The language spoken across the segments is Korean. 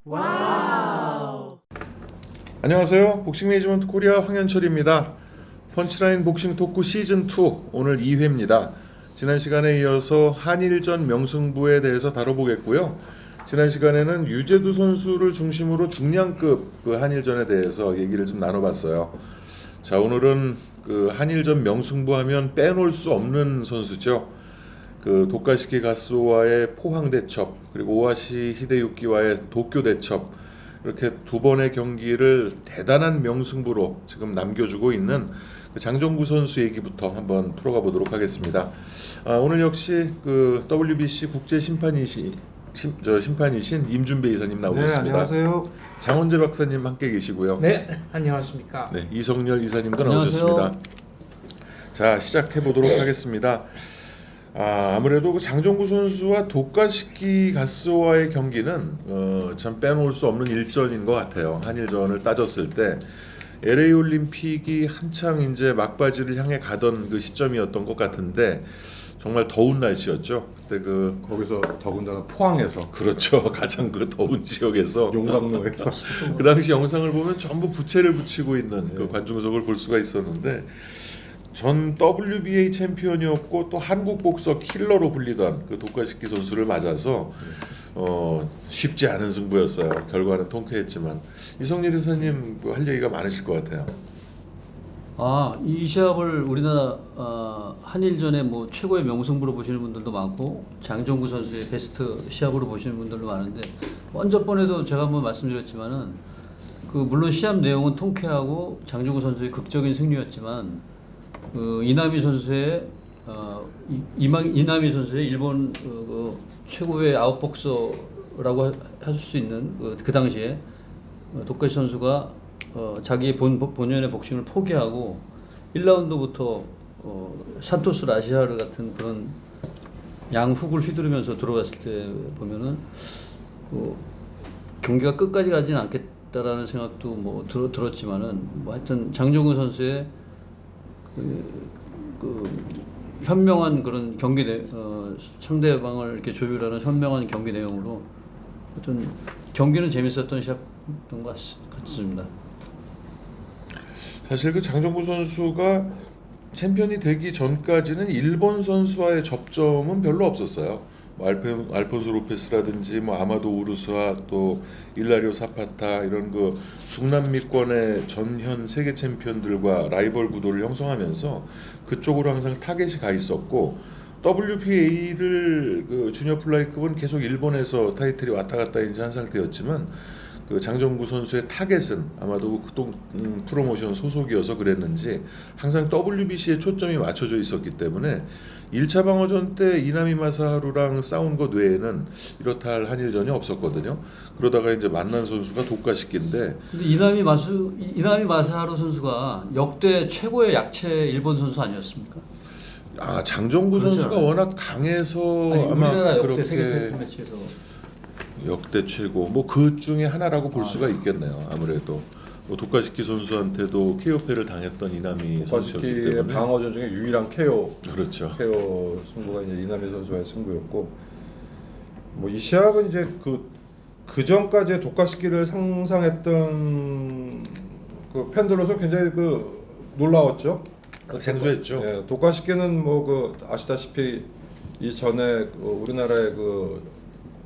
와우. 안녕하세요. 복싱 매니지먼트 코리아 황현철입니다. 펀치라인 복싱 토크 시즌2 오늘 2회입니다. 지난 시간에 이어서 한일전 명승부에 대해서 다뤄보겠고요. 지난 시간에는 유재두 선수를 중심으로 중량급 그 한일전에 대해서 얘기를 좀 나눠봤어요. 자, 오늘은 그 한일전 명승부 하면 빼놓을 수 없는 선수죠. 그 도카시키 가스오와의 포항 대첩, 그리고 오하시 히데유키와의 도쿄 대첩, 이렇게 두 번의 경기를 대단한 명승부로 지금 남겨주고 있는 그 장정구 선수 얘기부터 한번 풀어가 보도록 하겠습니다. 오늘 역시 그 WBC 국제 심판이신 임준배 이사님 나오셨습니다. 네, 안녕하세요. 장원재 박사님 함께 계시고요. 네, 안녕하십니까. 네, 이성열 이사님도 안녕하세요. 나오셨습니다. 자, 시작해 보도록 하겠습니다. 아무래도 그 장정구 선수와 도카시키 가스오와의 경기는 참 빼놓을 수 없는 일전인 것 같아요. 한일전을 따졌을 때 LA 올림픽이 한창 이제 막바지를 향해 가던 그 시점이었던 것 같은데 정말 더운 날씨였죠. 그때 그 거기서 더군다나 포항에서 그렇죠. 가장 그 더운 지역에서 용광로에서 그 당시 영상을 보면 전부 부채를 붙이고 있는 그 관중석을 볼 수가 있었는데 전 WBA 챔피언이었고 또 한국 복서 킬러로 불리던 그 도카시키 선수를 맞아서 쉽지 않은 승부였어요. 결과는 통쾌했지만 이성일 이사님 뭐 할 얘기가 많으실 것 같아요. 이 시합을 우리나라 한일전의 뭐 최고의 명승부로 보시는 분들도 많고 장정구 선수의 베스트 시합으로 보시는 분들도 많은데 먼저 번에도 제가 한번 말씀드렸지만은 그 물론 시합 내용은 통쾌하고 장정구 선수의 극적인 승리였지만 그 이나미 선수의 이나미 선수의 일본 그 최고의 아웃복서라고 할 수 있는 그 당시에 도카시 선수가 자기의 본연의 복싱을 포기하고 1라운드부터 산토스 라시아르 같은 그런 양훅을 휘두르면서 들어왔을 때 보면은 그 경기가 끝까지 가지는 않겠다라는 생각도 뭐 들었지만은 뭐 하여튼 장정구 선수의 그 현명한 그런 경기 상대방을 이렇게 조율하는 현명한 경기 내용으로 하여튼 경기는 재밌었던 시합이었던 것 같습니다. 사실 그 장정구 선수가 챔피언이 되기 전까지는 일본 선수와의 접점은 별로 없었어요. 뭐 알폰소 로페스라든지 뭐 아마도 우르스와 또 일라리오 사파타 이런 그 중남미권의 전현 세계 챔피언들과 라이벌 구도를 형성하면서 그쪽으로 항상 타겟이 가 있었고 WBA를 그 주니어 플라이급은 계속 일본에서 타이틀이 왔다 갔다 이제 한 상태였지만 그 장정구 선수의 타겟은 아마도 그동 프로모션 소속이어서 그랬는지 항상 WBC에 초점이 맞춰져 있었기 때문에 1차 방어전 때 이나미 마사하루랑 싸운 것 외에는 이렇다 할 한일전이 없었거든요. 그러다가 이제 만난 선수가 도카시키인데 이나미 마사하루 선수가 역대 최고의 약체 일본 선수 아니었습니까? 장정구 그렇죠. 선수가 워낙 강해서 아마 우리나라 역대 그렇게 세계 타이틀 매치에서 역대 최고 뭐 그 중에 하나라고 볼 수가 있겠네요. 아무래도 뭐 도카시키 선수한테도 KO패를 당했던 이나미 선수였기 도카시키의 때문에 방어전 중에 유일한 KO 그렇죠. 승부가 이제 이나미 선수와의 승부였고 뭐 이 시합은 이제 그 전까지 도카시키를 상상했던 그 팬들로서 굉장히 그 놀라웠죠. 생소했죠. 예, 도카시키는 뭐 그 아시다시피 이전에 우리나라의 그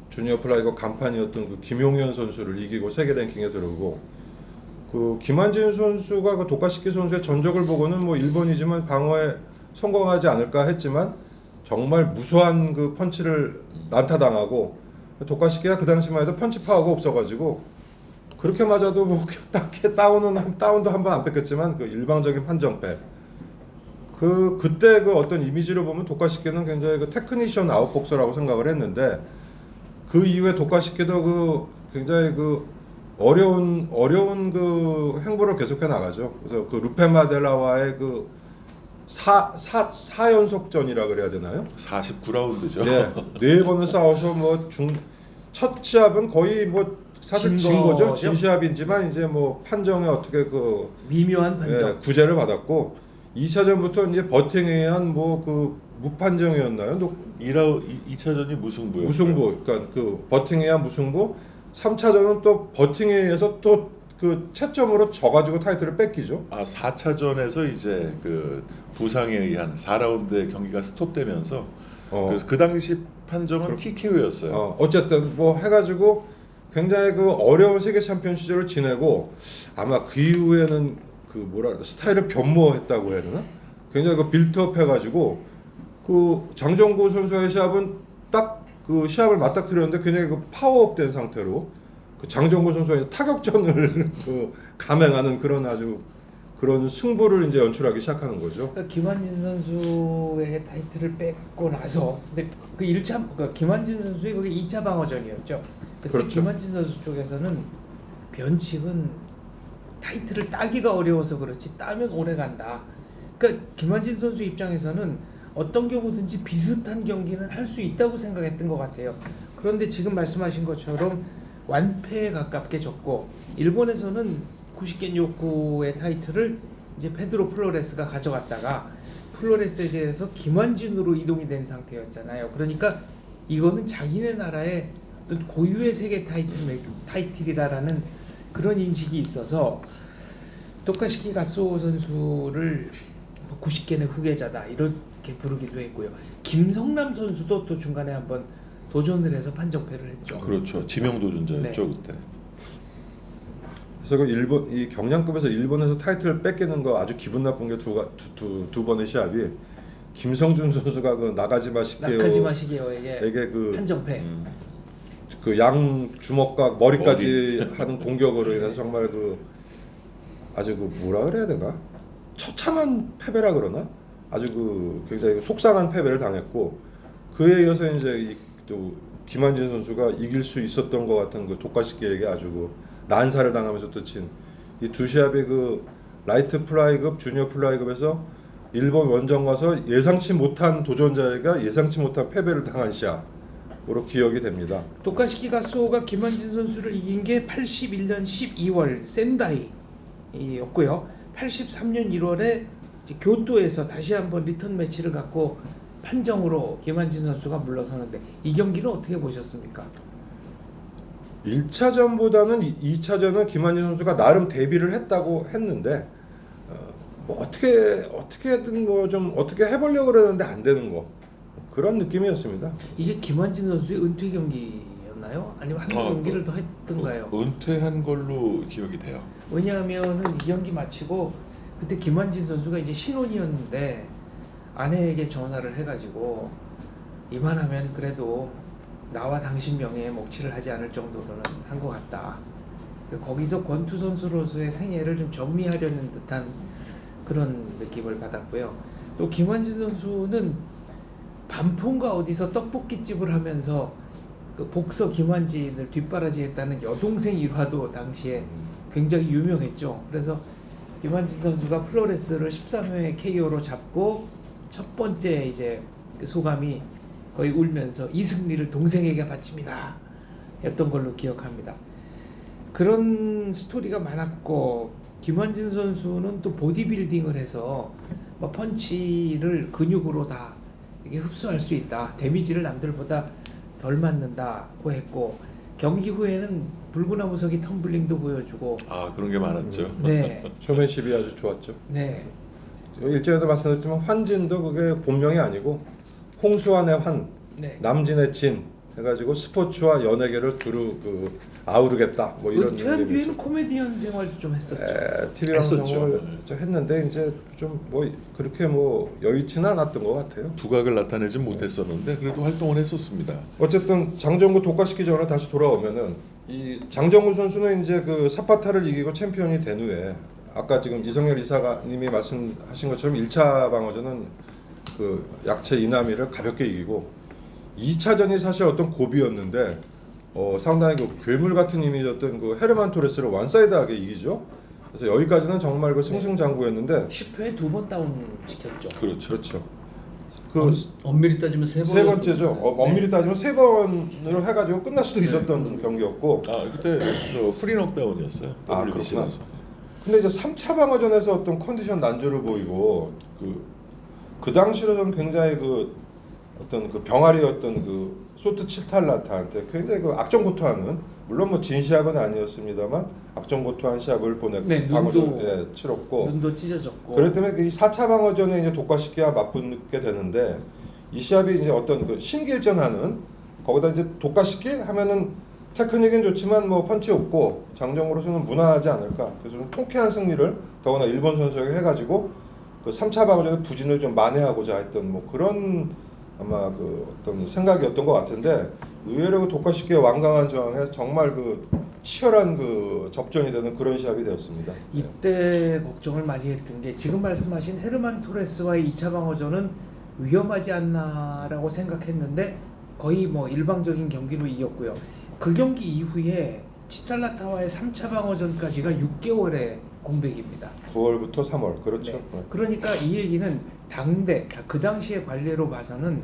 주니어 플라이거 간판이었던 그 김용현 선수를 이기고 세계 랭킹에 들어오고 그 김한진 선수가 그 도카시키 선수의 전적을 보고는 뭐 일본이지만 방어에 성공하지 않을까 했지만 정말 무수한 그 펀치를 난타당하고 도카시키가 그 당시만 해도 펀치 파워가 없어가지고 그렇게 맞아도 뭐 딱히 다운도 한 번 안 뺏겼지만 그 일방적인 판정패. 그때 그 어떤 이미지를 보면 도카시키는 굉장히 그 테크니션 아웃복서라고 생각을 했는데 그 이후에 도카시키도 그 굉장히 그 어려운 그 행보를 계속해 나가죠. 그래서 그 루페 마델라와의 그 4연속전이라 그래야 되나요? 49라운드죠. 네, 4번을 싸워서 뭐 첫 시합은 거의 뭐 사실 진 거죠. 진 시합이지만 이제 뭐 판정에 어떻게 그 미묘한 판정. 구제를 받았고 2차전부터 이제 버팅에 의한 뭐 그 무판정이었나요? 2차전이 무승부였어요. 무승부, 그러니까 그 버팅에 의한 무승부. 3차전은 또 버팅에 의해서 또 그 채점으로 져가지고 타이틀을 뺏기죠. 4차전에서 이제 그 부상에 의한 4라운드의 경기가 스톱되면서 그래서 그 당시 판정은 TKO였어요. 어쨌든 뭐 해가지고 굉장히 그 어려운 세계 챔피언 시절을 지내고 아마 그 이후에는 그 뭐라 스타일을 변모했다고 해야 되나? 굉장히 그 빌트업 해가지고 그 장정구 선수의 시합은 딱 그 시합을 맞닥뜨렸는데 굉장히 그 파워업된 상태로 그 장정구 선수의 타격전을 그 감행하는 그런 아주 그런 승부를 이제 연출하기 시작하는 거죠. 그러니까 김환진 선수에게 타이틀을 뺏고 나서 근데 그 1차 그러니까 김환진 선수의 그게 2차 방어전이었죠. 그때 그렇죠. 김환진 선수 쪽에서는 변칙은 타이틀을 따기가 어려워서 그렇지 따면 오래 간다. 그러니까 김환진 선수 입장에서는 어떤 경우든지 비슷한 경기는 할 수 있다고 생각했던 것 같아요. 그런데 지금 말씀하신 것처럼 완패에 가깝게 졌고 일본에서는 구시겐 요코의 타이틀을 이제 페드로 플로레스가 가져갔다가 플로레스에 대해서 김환진으로 이동이 된 상태였잖아요. 그러니까 이거는 자기네 나라의 어떤 고유의 세계 타이틀이다라는 그런 인식이 있어서 토카시키 가스오 선수를 구시겐의 후계자다 이렇게 부르기도 했고요. 김성남 선수도 또 중간에 한번 도전을 해서 판정패를 했죠. 그렇죠. 지명 도전자였죠 그때. 그래서 그 일본 이 경량급에서 일본에서 타이틀을 뺏기는 거 아주 기분 나쁜 게 두 번의 시합이 김성준 선수가 그 나가지마 시게오에게 그 판정패. 그 양 주먹과 머리까지 하는 공격으로 인해서 정말 그 아주 그 뭐라 그래야 되나 처참한 패배라 그러나 아주 그 굉장히 속상한 패배를 당했고 그에 이어서 이제 또 김환진 선수가 이길 수 있었던 것 같은 그 도카시키에게 아주 그 난사를 당하면서 또 친 이 두 시합의 그 라이트 플라이급, 주니어 플라이급에서 일본 원정 가서 예상치 못한 도전자가 예상치 못한 패배를 당한 시합으로 기억이 됩니다. 도카시키 가스오가 김환진 선수를 이긴 게 81년 12월 샌다이였고요. 83년 1월에 교토에서 다시 한번 리턴 매치를 갖고 판정으로 김환진 선수가 물러서는데 이 경기는 어떻게 보셨습니까? 1차전보다는 2차전은 김환진 선수가 나름 대비를 했다고 했는데 뭐 어떻게든 뭐 좀 어떻게 해보려고 그러는데 안 되는 거 그런 느낌이었습니다. 이게 김환진 선수의 은퇴 경기였나요? 아니면 한 경기를 더 했던가요? 은퇴한 걸로 기억이 돼요. 왜냐하면은 이 경기 마치고 그때 김환진 선수가 이제 신혼이었는데 아내에게 전화를 해가지고 이만하면 그래도 나와 당신 명예에 먹칠을 하지 않을 정도로는 한 것 같다. 거기서 권투 선수로서의 생애를 좀 정리하려는 듯한 그런 느낌을 받았고요. 또 김환진 선수는 반폰가 어디서 떡볶이집을 하면서 그 복서 김환진을 뒷바라지했다는 여동생 일화도 당시에 굉장히 유명했죠. 그래서 김환진 선수가 플로레스를 13회 KO로 잡고 첫 번째 이제 그 소감이 거의 울면서 이 승리를 동생에게 바칩니다 였던 걸로 기억합니다. 그런 스토리가 많았고 김환진 선수는 또 보디빌딩을 해서 뭐 펀치를 근육으로 다 이게 흡수할 수 있다. 데미지를 남들보다 덜 맞는다고 했고 경기 후에는 불구나무서기 텀블링도 보여주고 그런 게 많았죠. 네. 쇼맨십이 아주 좋았죠. 네. 일전에도 말씀드렸지만 환진도 그게 본명이 아니고 홍수환의 환, 네. 남진의 진 해가지고 스포츠와 연예계를 두루 그 아우르겠다 뭐 이런 은퇴한 의미죠. 뒤에는 코미디언 생활도 좀 했었죠. TV 했었죠. 방송을 좀 했는데 이제 좀 뭐 그렇게 뭐 여의치는 않았던 것 같아요. 두각을 나타내지 못했었는데 그래도 활동을 했었습니다. 어쨌든 장정구 독과시키 전에 다시 돌아오면은 이 장정구 선수는 이제 그 사파타를 이기고 챔피언이 된 후에 아까 지금 이성열 이사님이 말씀하신 것처럼 1차 방어전은 그 약체 이나미를 가볍게 이기고 2차전이 사실 어떤 고비였는데 상당히 그 괴물 같은 이미지였던 그 헤르만 토레스를 원사이드하게 이기죠. 그래서 여기까지는 정말 그 승승장구였는데 10회에 2번 다운 시켰죠. 그렇죠. 그 엄밀히 따지면 세 세 번째죠. 엄밀히 따지면 세 번으로 해가지고 끝날 수도 있었던 경기였고. 그때 저 프리 넉다운이었어요. WBC라서. 근데 이제 3차 방어전에서 어떤 컨디션 난조를 보이고 그 당시로는 굉장히 그 어떤 그 병아리였던 그 소트 치탈라타한테 굉장히 그 악정고투하는, 물론 뭐 진 시합은 아니었습니다만 악정고투한 시합을 네, 방어전 치렀고, 눈도 찢어졌고. 그렇기 때문에 이 4차 방어전에 이제 독과시키와 맞붙게 되는데, 이 시합이 이제 어떤 그 심기일전하는, 거기다 이제 독과시키 하면은 테크닉은 좋지만 뭐 펀치 없고 장정으로서는 무난하지 않을까. 그래서 좀 통쾌한 승리를 더구나 일본 선수에게 해가지고 그 3차 방어전의 부진을 좀 만회하고자 했던 뭐 그런 아마 그 어떤 생각이었던 것 같은데, 의외로 그 독과시키의 완강한 저항에 정말 그 치열한 그 접전이 되는 그런 시합이 되었습니다. 이때 걱정을 많이 했던 게, 지금 말씀하신 헤르만 토레스와의 2차 방어전은 위험하지 않나라고 생각했는데 거의 뭐 일방적인 경기로 이겼고요. 그 경기 이후에 치탈라타와의 3차 방어전까지가 6개월의 공백입니다. 9월부터 3월, 그렇죠. 네. 그러니까 이 얘기는 그 당시의 관례로 봐서는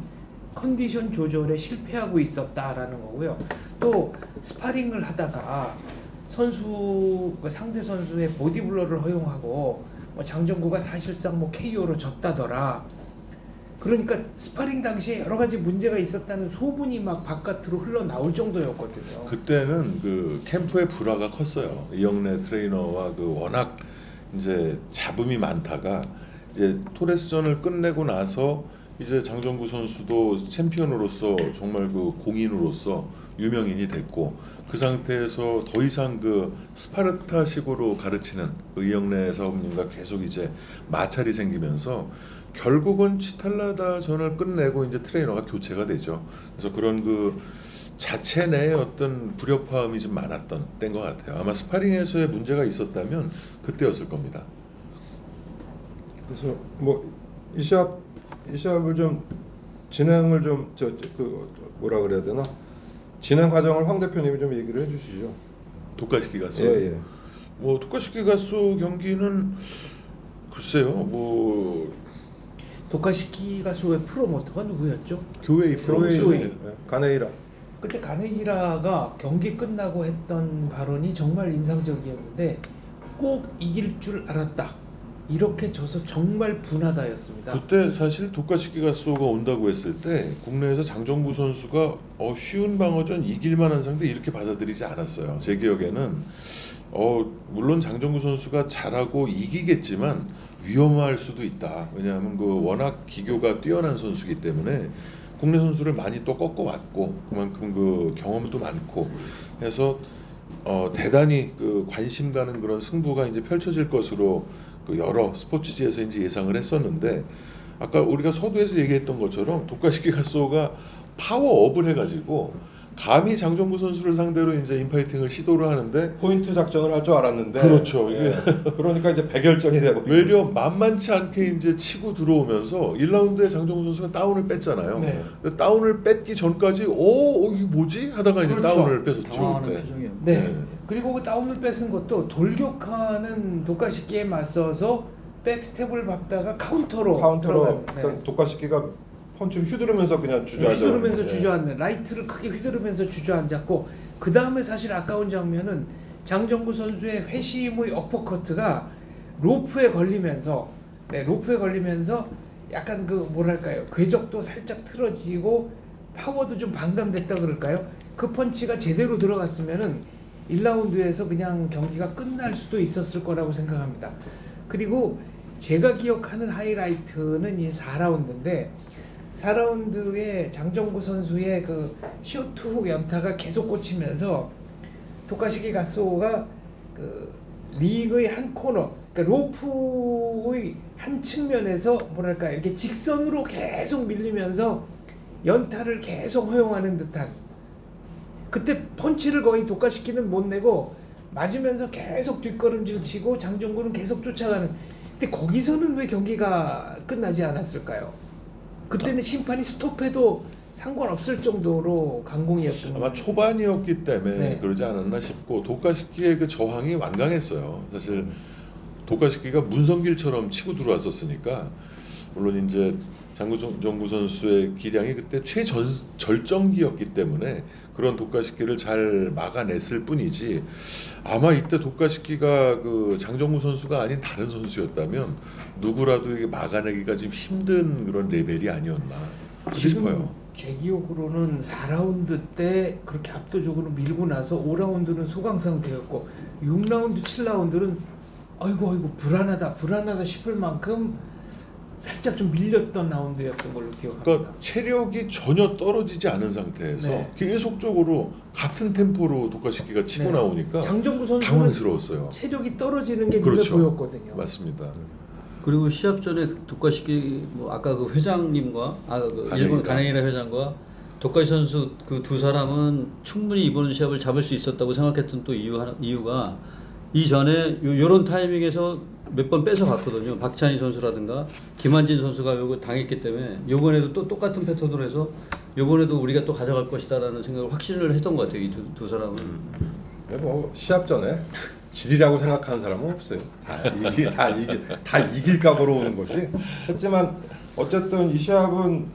컨디션 조절에 실패하고 있었다라는 거고요. 또 스파링을 하다가 상대 선수의 보디블러를 허용하고 뭐 장정구가 사실상 뭐 KO로 졌다더라. 그러니까 스파링 당시에 여러 가지 문제가 있었다는 소문이 막 바깥으로 흘러나올 정도였거든요. 그때는 그 캠프의 불화가 컸어요. 이영래 트레이너와 그 워낙 이제 잡음이 많다가 이제 토레스전을 끝내고 나서 이제 장정구 선수도 챔피언으로서 정말 그 공인으로서 유명인이 됐고, 그 상태에서 더 이상 그 스파르타식으로 가르치는 그 이영래 사업님과 계속 이제 마찰이 생기면서 결국은 치탈라다전을 끝내고 이제 트레이너가 교체가 되죠. 그래서 그런 그 자체 내에 어떤 불협화음이 좀 많았던 때인 것 같아요. 아마 스파링에서의 문제가 있었다면 그때였을 겁니다. 그래서 뭐 이 시합을 좀 진행을 좀 그 뭐라 그래야 되나, 진행 과정을 황 대표님이 좀 얘기를 해주시죠. 독가시키 가수. 예. 뭐 독가시키 가수 경기는 글쎄요. 뭐 도카시키 가수의 프로모터가 누구였죠? 교회의 프로모션. 교회. 가네이라. 그때 가네히라가 경기 끝나고 했던 발언이 정말 인상적이었는데, 꼭 이길 줄 알았다. 이렇게 져서 정말 분하다였습니다. 그때 사실 독가시키 가수가 온다고 했을 때 국내에서 장정구 선수가 쉬운 방어전 이길 만한 상대 이렇게 받아들이지 않았어요. 제 기억에는 물론 장정구 선수가 잘하고 이기겠지만 위험할 수도 있다. 왜냐하면 그 워낙 기교가 뛰어난 선수이기 때문에 국내 선수를 많이 또 꺾어왔고, 그만큼 그 경험도 많고 해서 대단히 그 관심 가는 그런 승부가 이제 펼쳐질 것으로 그 여러 스포츠지에서 이제 예상을 했었는데, 아까 우리가 서두에서 얘기했던 것처럼 독가시키 가소가 파워업을 해가지고 감히 장정구 선수를 상대로 이제 인파이팅을 시도를 하는데 포인트 작전을 할 줄 알았는데, 그렇죠. 이게 그러니까 이제 백열전이 되고 외려 만만치 않게 이제 치고 들어오면서 1라운드에 장정구 선수가 다운을 뺐잖아요. 네. 다운을 뺏기 전까지 이게 뭐지? 하다가 이제 그렇죠. 다운을 뺏었죠. 당황하는 그때. 표정이었고. 네. 네. 그리고 그 다운을 뺏은 것도 돌격하는 도카시키에 맞서서 백스텝을 밟다가 카운터로 들어가는, 그러니까 독가시키가 펀치를 휘두르면서 그냥 주저앉아. 휘두르면서 주저앉는, 라이트를 크게 휘두르면서 주저앉았고, 그 다음에 사실 아까운 장면은 장정구 선수의 회심의 어퍼커트가 로프에 걸리면서 약간 그 뭐랄까요, 궤적도 살짝 틀어지고 파워도 좀 반감됐다 그럴까요? 그 펀치가 제대로 들어갔으면은 1라운드에서 그냥 경기가 끝날 수도 있었을 거라고 생각합니다. 그리고 제가 기억하는 하이라이트는 이 4라운드인데, 4라운드에 장정구 선수의 그 쇼트훅 연타가 계속 꽂히면서 도카시키 가소가 그 링의 한 코너, 그러니까 로프의 한 측면에서 뭐랄까 이렇게 직선으로 계속 밀리면서 연타를 계속 허용하는 듯한, 그때 펀치를 거의 도카시키는 못 내고 맞으면서 계속 뒷걸음질 치고 장정구는 계속 쫓아가는. 근데 거기서는 왜 경기가 끝나지 않았을까요? 그때는 심판이 스톱해도 상관없을 정도로 강공이었던 아마 초반이었기 때문에 네. 그러지 않았나 싶고, 독가시키의 그 저항이 완강했어요. 사실 독가시키가 문성길처럼 치고 들어왔었으니까, 물론 이제 장정구 선수의 기량이 그때 최절정기였기 때문에 그런 독가시키를 잘 막아냈을 뿐이지, 아마 이때 독가시키가 그 장정구 선수가 아닌 다른 선수였다면 누구라도 이게 막아내기가 좀 힘든 그런 레벨이 아니었나 싶어요. 제 기억으로는 4라운드 때 그렇게 압도적으로 밀고 나서 5라운드는 소강 상태였고 6라운드, 7라운드는 아이고 불안하다 싶을 만큼 살짝 좀 밀렸던 라운드였던 걸로 기억합니다. 그러니까 체력이 전혀 떨어지지 않은 상태에서 네. 계속적으로 같은 템포로 도카시키가 치고 네. 나오니까 장정구 선수는 당황스러웠어요. 체력이 떨어지는 게 그렇죠. 눈에 보였거든요. 맞습니다. 그리고 시합 전에 도카시키 뭐 아까 그 회장님과 그 일본 가네이라 회장과 도카시 선수 그 두 사람은 충분히 이번 시합을 잡을 수 있었다고 생각했던 또 이유가 이전에 요런 타이밍에서 몇 번 뺏어 갔거든요. 박찬희 선수라든가 김한진 선수가 요거 당했기 때문에 요번에도 또 똑같은 패턴으로 해서 요번에도 우리가 또 가져갈 것이다라는 생각을 확신을 했던 것 같아요. 이 두 사람은. 뭐 시합 전에 질이라고 생각하는 사람은 없어요. 다 이길 각오로 오는 거지. 했지만 어쨌든 이 시합은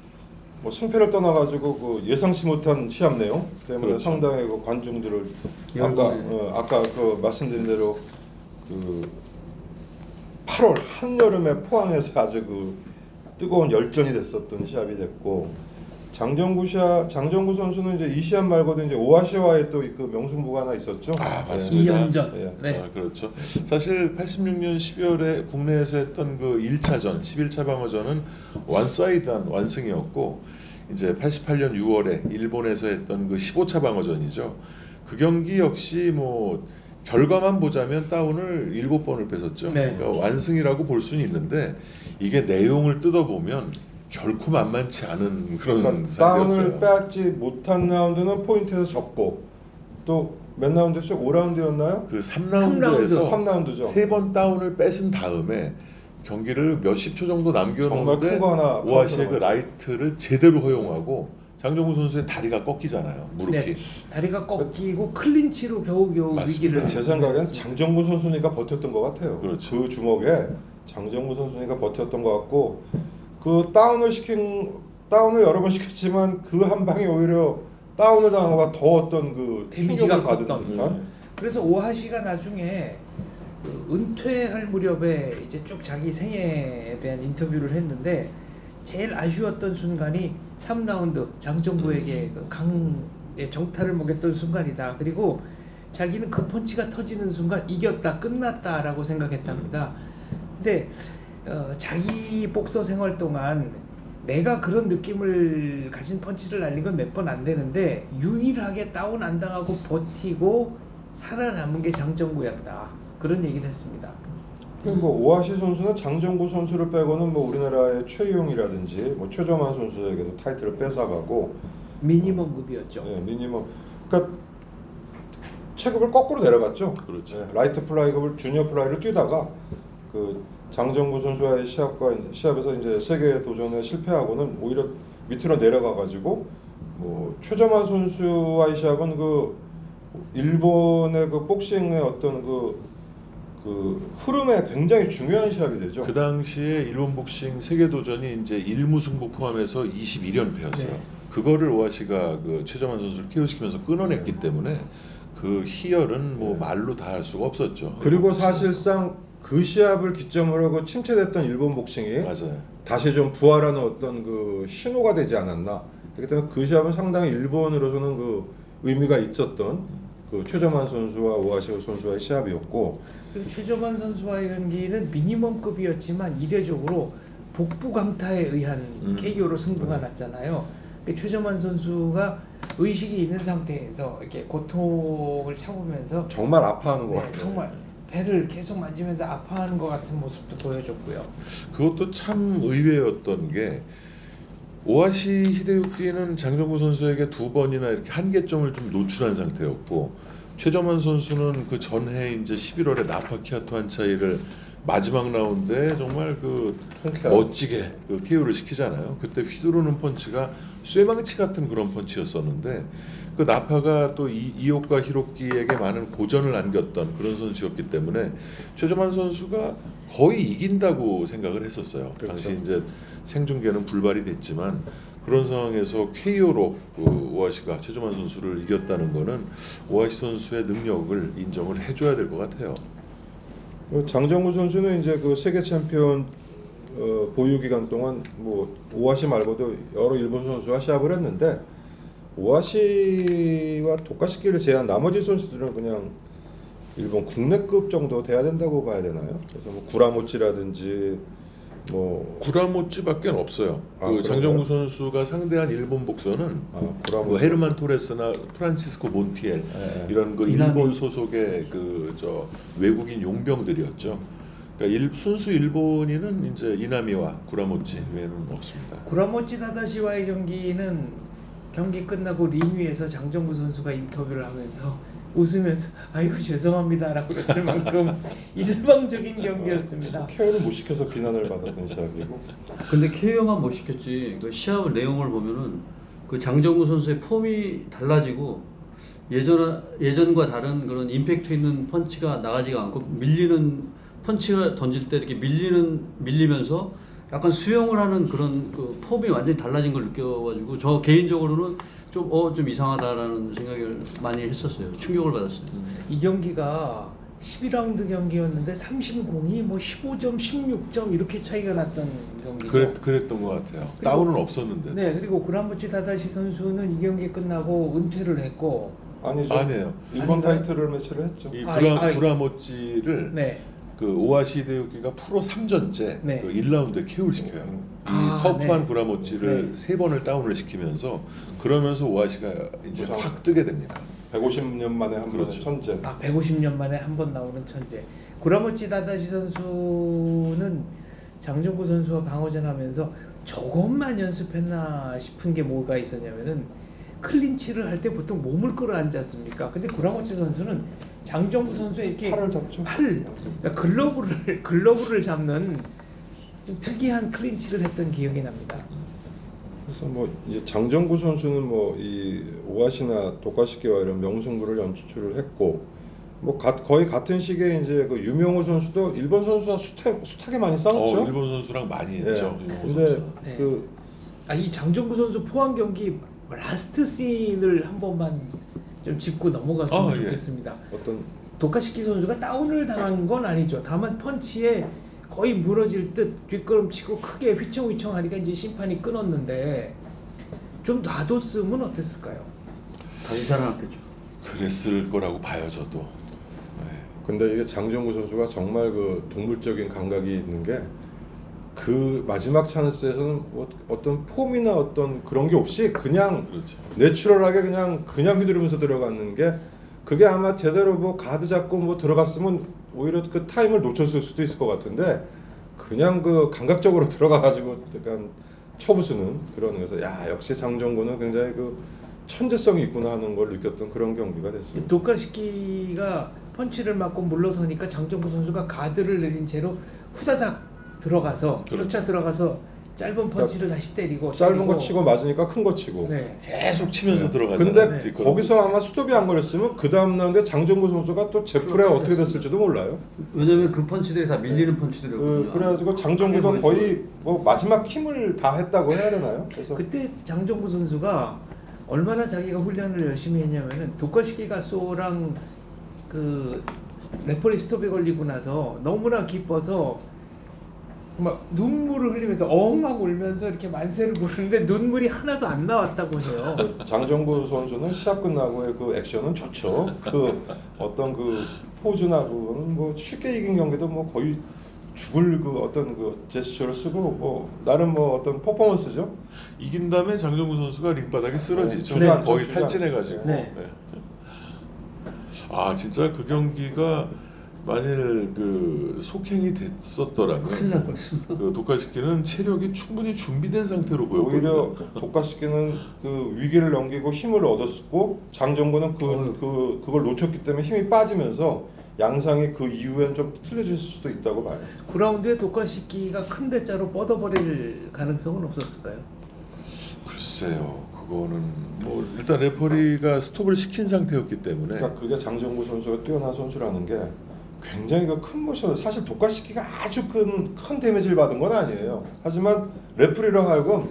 뭐 승패를 떠나가지고 그 예상치 못한 시합 내용 때문에 그렇죠. 상당히 그 관중들을 아까 그 말씀드린 대로 그 8월 한여름에 포항에서 아주 그 뜨거운 열전이 됐었던 시합이 됐고 장정구 선수는 이제 이 시합 말고도 이제 오하시와의 또 그 명승부가 하나 있었죠. 아, 맞습니다. 2연전. 예. 네. 아, 그렇죠. 사실 86년 12월에 국내에서 했던 그 1차전, 11차 방어전은 완사이드한 완승이었고 이제 88년 6월에 일본에서 했던 그 15차 방어전이죠. 그 경기 역시 뭐 결과만 보자면 다운을 7번을 뺏었죠. 네. 그러니까 완승이라고 볼 수는 있는데 이게 내용을 뜯어보면 결코 만만치 않은 그런 그러니까 상대였어요. 다운을 빼앗지 못한 라운드는 포인트에서 졌고 또 몇 라운드였죠? 5라운드였나요? 그 3라운드에서 3라운드죠. 3번 다운을 뺏은 다음에 경기를 몇십 초 정도 정말 남겨놓는데 큰 거 하나 오하시의 그 카운터로 라이트를 제대로 허용하고 장정구 선수의 다리가 꺾이잖아요. 무릎이. 네. 다리가 꺾이고 클린치로 겨우겨우 맞습니다. 위기를 제 생각엔 장정구 선수니까 버텼던 것 같아요. 그렇죠. 그 주먹에 장정구 선수니까 버텼던 것 같고 그 다운을 여러 번 시켰지만 그 한 방이 오히려 다운을 당한 것보다 더 어떤 그 데미지가 충격을 받은 컸던. 듯한. 그래서 오하시가 나중에 그 은퇴할 무렵에 이제 쭉 자기 생애에 대한 인터뷰를 했는데 제일 아쉬웠던 순간이 3라운드 장정구에게 그 강의 정타를 먹였던 순간이다. 그리고 자기는 그 펀치가 터지는 순간 이겼다, 끝났다라고 생각했답니다. 근데 자기 복서 생활 동안 내가 그런 느낌을 가진 펀치를 날린 건 몇 번 안 되는데 유일하게 다운 안 당하고 버티고 살아남은 게 장정구였다. 그런 얘기를 했습니다. 뭐 오하시 선수는 장정구 선수를 빼고는 뭐 우리나라의 최유용이라든지 뭐 최정환 선수에게도 타이틀을 뺏어가고 미니멈급이었죠. 예, 미니멈. 그러니까 체급을 거꾸로 내려갔죠. 그렇죠. 예, 라이트 플라이급을 주니어 플라이를 뛰다가 그 장정구 선수와의 시합에서 이제 세계 도전에 실패하고는 오히려 밑으로 내려가 가지고 뭐 최정환 선수와의 시합은 그 일본의 그 복싱의 어떤 그 흐름에 굉장히 중요한 시합이 되죠. 그 당시에 일본 복싱 세계도전이 이제 1무승부 포함해서 21연패였어요. 네. 그거를 오하시가 그 최정환 선수를 KO시키면서 끊어냈기 때문에 그 희열은 뭐 말로 다 할 수가 없었죠. 그리고 일본 복싱에서. 사실상 그 시합을 기점으로 하고 침체됐던 일본 복싱이 맞아요. 다시 좀 부활하는 어떤 그 신호가 되지 않았나. 그렇기 때문에 그 시합은 상당히 일본으로서는 그 의미가 있었던 그 최정환 선수와 오하시 선수와의 시합이었고 그리고 최정환 선수와의 경기는 미니멈급이었지만 이례적으로 복부 강타에 의한 KO로 승부가 났잖아요. 최정환 선수가 의식이 있는 상태에서 이렇게 고통을 참으면서 정말 아파하는 것 같아요. 정말 배를 계속 만지면서 아파하는 것 같은 모습도 보여줬고요. 그것도 참 의외였던 게 오하시 히데유키는 장정구 선수에게 2번이나 이렇게 한계점을 좀 노출한 상태였고 최정환 선수는 그 전해 이제 11월에 나파 키아토 한 차이를 마지막 라운드에 정말 그 통쾌하고. 멋지게 그 KO를 시키잖아요. 그때 휘두르는 펀치가 쇠망치 같은 그런 펀치였었는데 그 나파가 또 이오카 히로키에게 많은 고전을 안겼던 그런 선수였기 때문에 최정환 선수가 거의 이긴다고 생각을 했었어요. 그렇죠. 당시 이제 생중계는 불발이 됐지만 그런 상황에서 KO로 그 오하시가 최정환 선수를 이겼다는 거는 오하시 선수의 능력을 인정을 해줘야 될 것 같아요. 장정구 선수는 이제 그 세계 챔피언 보유 기간 동안 뭐 오하시 말고도 여러 일본 선수와 시합을 했는데 오하시와 도카시키를 제외한 나머지 선수들은 그냥 일본 국내급 정도 돼야 된다고 봐야 되나요? 그래서 뭐 구라모치라든지 뭐 구라모찌밖에 없어요. 아, 그 그런가요? 장정구 선수가 상대한 일본 복서는 뭐 구라모치. 헤르만 토레스나 프란시스코 몬티엘 네. 이런 그 이나미. 일본 소속의 그 저 외국인 용병들이었죠. 그러니까 순수 일본인은 이제 이나미와 구라모찌 외에는 없습니다. 구라모치 다다시와의 경기는 경기 끝나고 링 위에서 장정구 선수가 인터뷰를 하면서 웃으면서 아이고 죄송합니다라고 했을 만큼 일방적인 경기였습니다. 케어를 못 시켜서 비난을 받았던 시합이고 근데 KO만 못 시켰지. 그 시합 내용을 보면은 그 장정구 선수의 폼이 달라지고 예전과 다른 그런 임팩트 있는 펀치가 나가지가 않고 밀리는 펀치가 던질 때 이렇게 밀리면서 약간 수영을 하는 그런 그 폼이 완전히 달라진 걸 느껴가지고 저 개인적으로는 좀 이상하다라는 생각을 많이 했었어요. 충격을 받았어요. 이 경기가 12라운드 경기였는데 30공이 뭐 15점, 16점 이렇게 차이가 났던 경기죠. 그랬던 것 같아요. 다운은 없었는데. 네, 그리고 구라모치 다다시 선수는 이 경기 끝나고 은퇴를 했고, 아니죠. 아니에요. 일본 아닌가요? 타이틀을 매치를 했죠. 이 아, 구라모찌를 네, 그 오하시 히데유키가 프로 3전째 네. 그 1라운드에 KO를 시켜요. 아, 이 터프한 네. 구라모찌를 네. 3번을 다운을 시키면서 그러면서 오하시가 이제 우선 확 뜨게 됩니다. 150년 만에 한 번의 그렇죠. 천재. 150년 만에 한 번 나오는 천재. 구라모치 다다시 선수는 장정구 선수와 방어전 하면서 저것만 연습했나 싶은 게 뭐가 있었냐면은 클린치를 할 때 보통 몸을 끌어앉지 않습니까? 근데 구라모치 선수는 장정구 선수의 이렇게 팔을 잡죠. 그러니까 글러브를 잡는 좀 특이한 클린치를 했던 기억이 납니다. 그래서 뭐 이제 장정구 선수는 뭐 이 오하시나 도카시키와 이런 명승부를 연출을 했고 뭐 거의 같은 시기에 이제 그 유명호 선수도 일본 선수와 숱하게 많이 싸웠죠. 일본 선수랑 많이 예. 했죠. 근데 네. 그 이 장정구 선수 포항 경기 라스트 씬을 한 번만 좀 짚고 넘어갔으면 예. 좋겠습니다. 어떤 도카시키 선수가 다운을 당한 건 아니죠. 다만 펀치에 거의 무너질 듯 뒷걸음치고 크게 휘청휘청 하니까 이제 심판이 끊었는데 좀 놔뒀으면 어땠을까요? 다시 살아났겠죠. 그랬을 거라고 봐요, 저도. 네. 근데 이게 장정구 선수가 정말 그 동물적인 감각이 있는 게 그 마지막 찬스에서는 뭐 어떤 폼이나 어떤 그런 게 없이 그냥 그렇죠. 내추럴하게 그냥 휘두르면서 들어가는 게 그게 아마 제대로 뭐 가드 잡고 뭐 들어갔으면 오히려 그 타임을 놓쳤을 수도 있을 것 같은데 그냥 그 감각적으로 들어가가지고 약간 쳐부수는 그런 거에서 야 역시 장정구는 굉장히 그 천재성이 있구나 하는 걸 느꼈던 그런 경기가 됐습니다. 도카시키가 펀치를 맞고 물러서니까 장정구 선수가 가드를 내린 채로 후다닥 들어가서 그렇죠. 쫓아 들어가서 짧은 펀치를 다시 때리고 짧은 거 때리고. 치고 맞으니까 큰 거 치고. 네. 계속 치면서 네. 들어가잖아요. 근데 뒷걸음 거기서 아마 스톱이 안 걸렸으면 그 다음 라운드에 장정구 선수가 또 제풀에 어떻게 됐을지도 몰라요. 왜냐면 그 펀치들이 다 밀리는 펀치들이었거든요. 그래가지고 장정구도 크게 거의 뭐 마지막 힘을 다 했다고 해야 되나요? 그래서 그때 장정구 선수가 얼마나 자기가 훈련을 열심히 했냐면은 도카시키가 쏘랑 그 레퍼리 스톱에 걸리고 나서 너무나 기뻐서 막 눈물을 흘리면서 엉엉 울면서 이렇게 만세를 부르는데 눈물이 하나도 안 나왔다고 해요. 장정구 선수는 시합 끝나고의 그 액션은 좋죠. 그 어떤 그 포즈나 그거는 뭐 쉽게 이긴 경기도 뭐 거의 죽을 그 어떤 그 제스처를 쓰고 뭐 나름 뭐 어떤 퍼포먼스죠. 이긴 다음에 장정구 선수가 링바닥에 쓰러지죠. 네, 주저앉죠, 거의 주저앉죠. 탈진해가지고. 네. 네. 아 진짜 그 경기가 만일 그 속행이 됐었더라면 큰일 날 뻔했습니다. 그 도카시키는 체력이 충분히 준비된 상태로 보였거든요. 오히려 도카시키는 그 위기를 넘기고 힘을 얻었고 장정구는 그걸 놓쳤기 때문에 힘이 빠지면서 양상이 그 이후엔 좀 틀려질 수도 있다고 봐요. 9라운드에 도카시키가 큰 대자로 뻗어버릴 가능성은 없었을까요? 글쎄요, 그거는 뭐 일단 레퍼리가 스톱을 시킨 상태였기 때문에 그러니까 그게 장정구 선수가 뛰어난 선수라는 게 굉장히 그 큰 모션을 사실 도카시키가 아주 큰 데미지를 받은 건 아니에요. 하지만 레프리로 하여금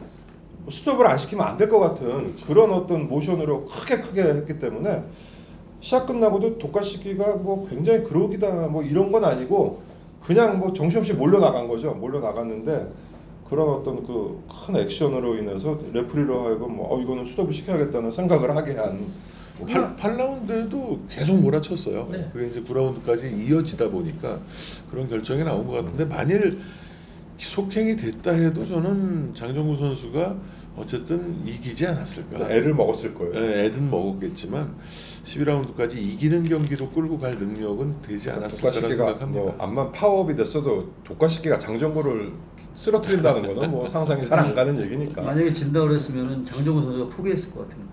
스톱을 안 시키면 안 될 것 같은 그런 어떤 모션으로 크게 했기 때문에 시합 끝나고도 도카시키가 뭐 굉장히 그러기다 뭐 이런 건 아니고 그냥 뭐 정신없이 몰려 나간 거죠. 몰려 나갔는데 그런 어떤 그 큰 액션으로 인해서 레프리로 하여금 뭐 이거는 스톱을 시켜야겠다는 생각을 하게 한 8라운드에도 계속 몰아쳤어요. 네. 그게 이제 9라운드까지 이어지다 보니까 그런 결정이 나온 것 같은데 만일 속행이 됐다 해도 저는 장정구 선수가 어쨌든 이기지 않았을까. 애를 먹었을 거예요. 애는 먹었겠지만 12라운드까지 이기는 경기로 끌고 갈 능력은 되지 않았을까 독가시개가 생각합니다. 뭐 암만 파워업이 됐어도 독가시개가 장정구를 쓰러뜨린다는 거는 뭐 상상이 잘 안 가는 얘기니까. 만약에 진다 그랬으면 장정구 선수가 포기했을 것 같아요.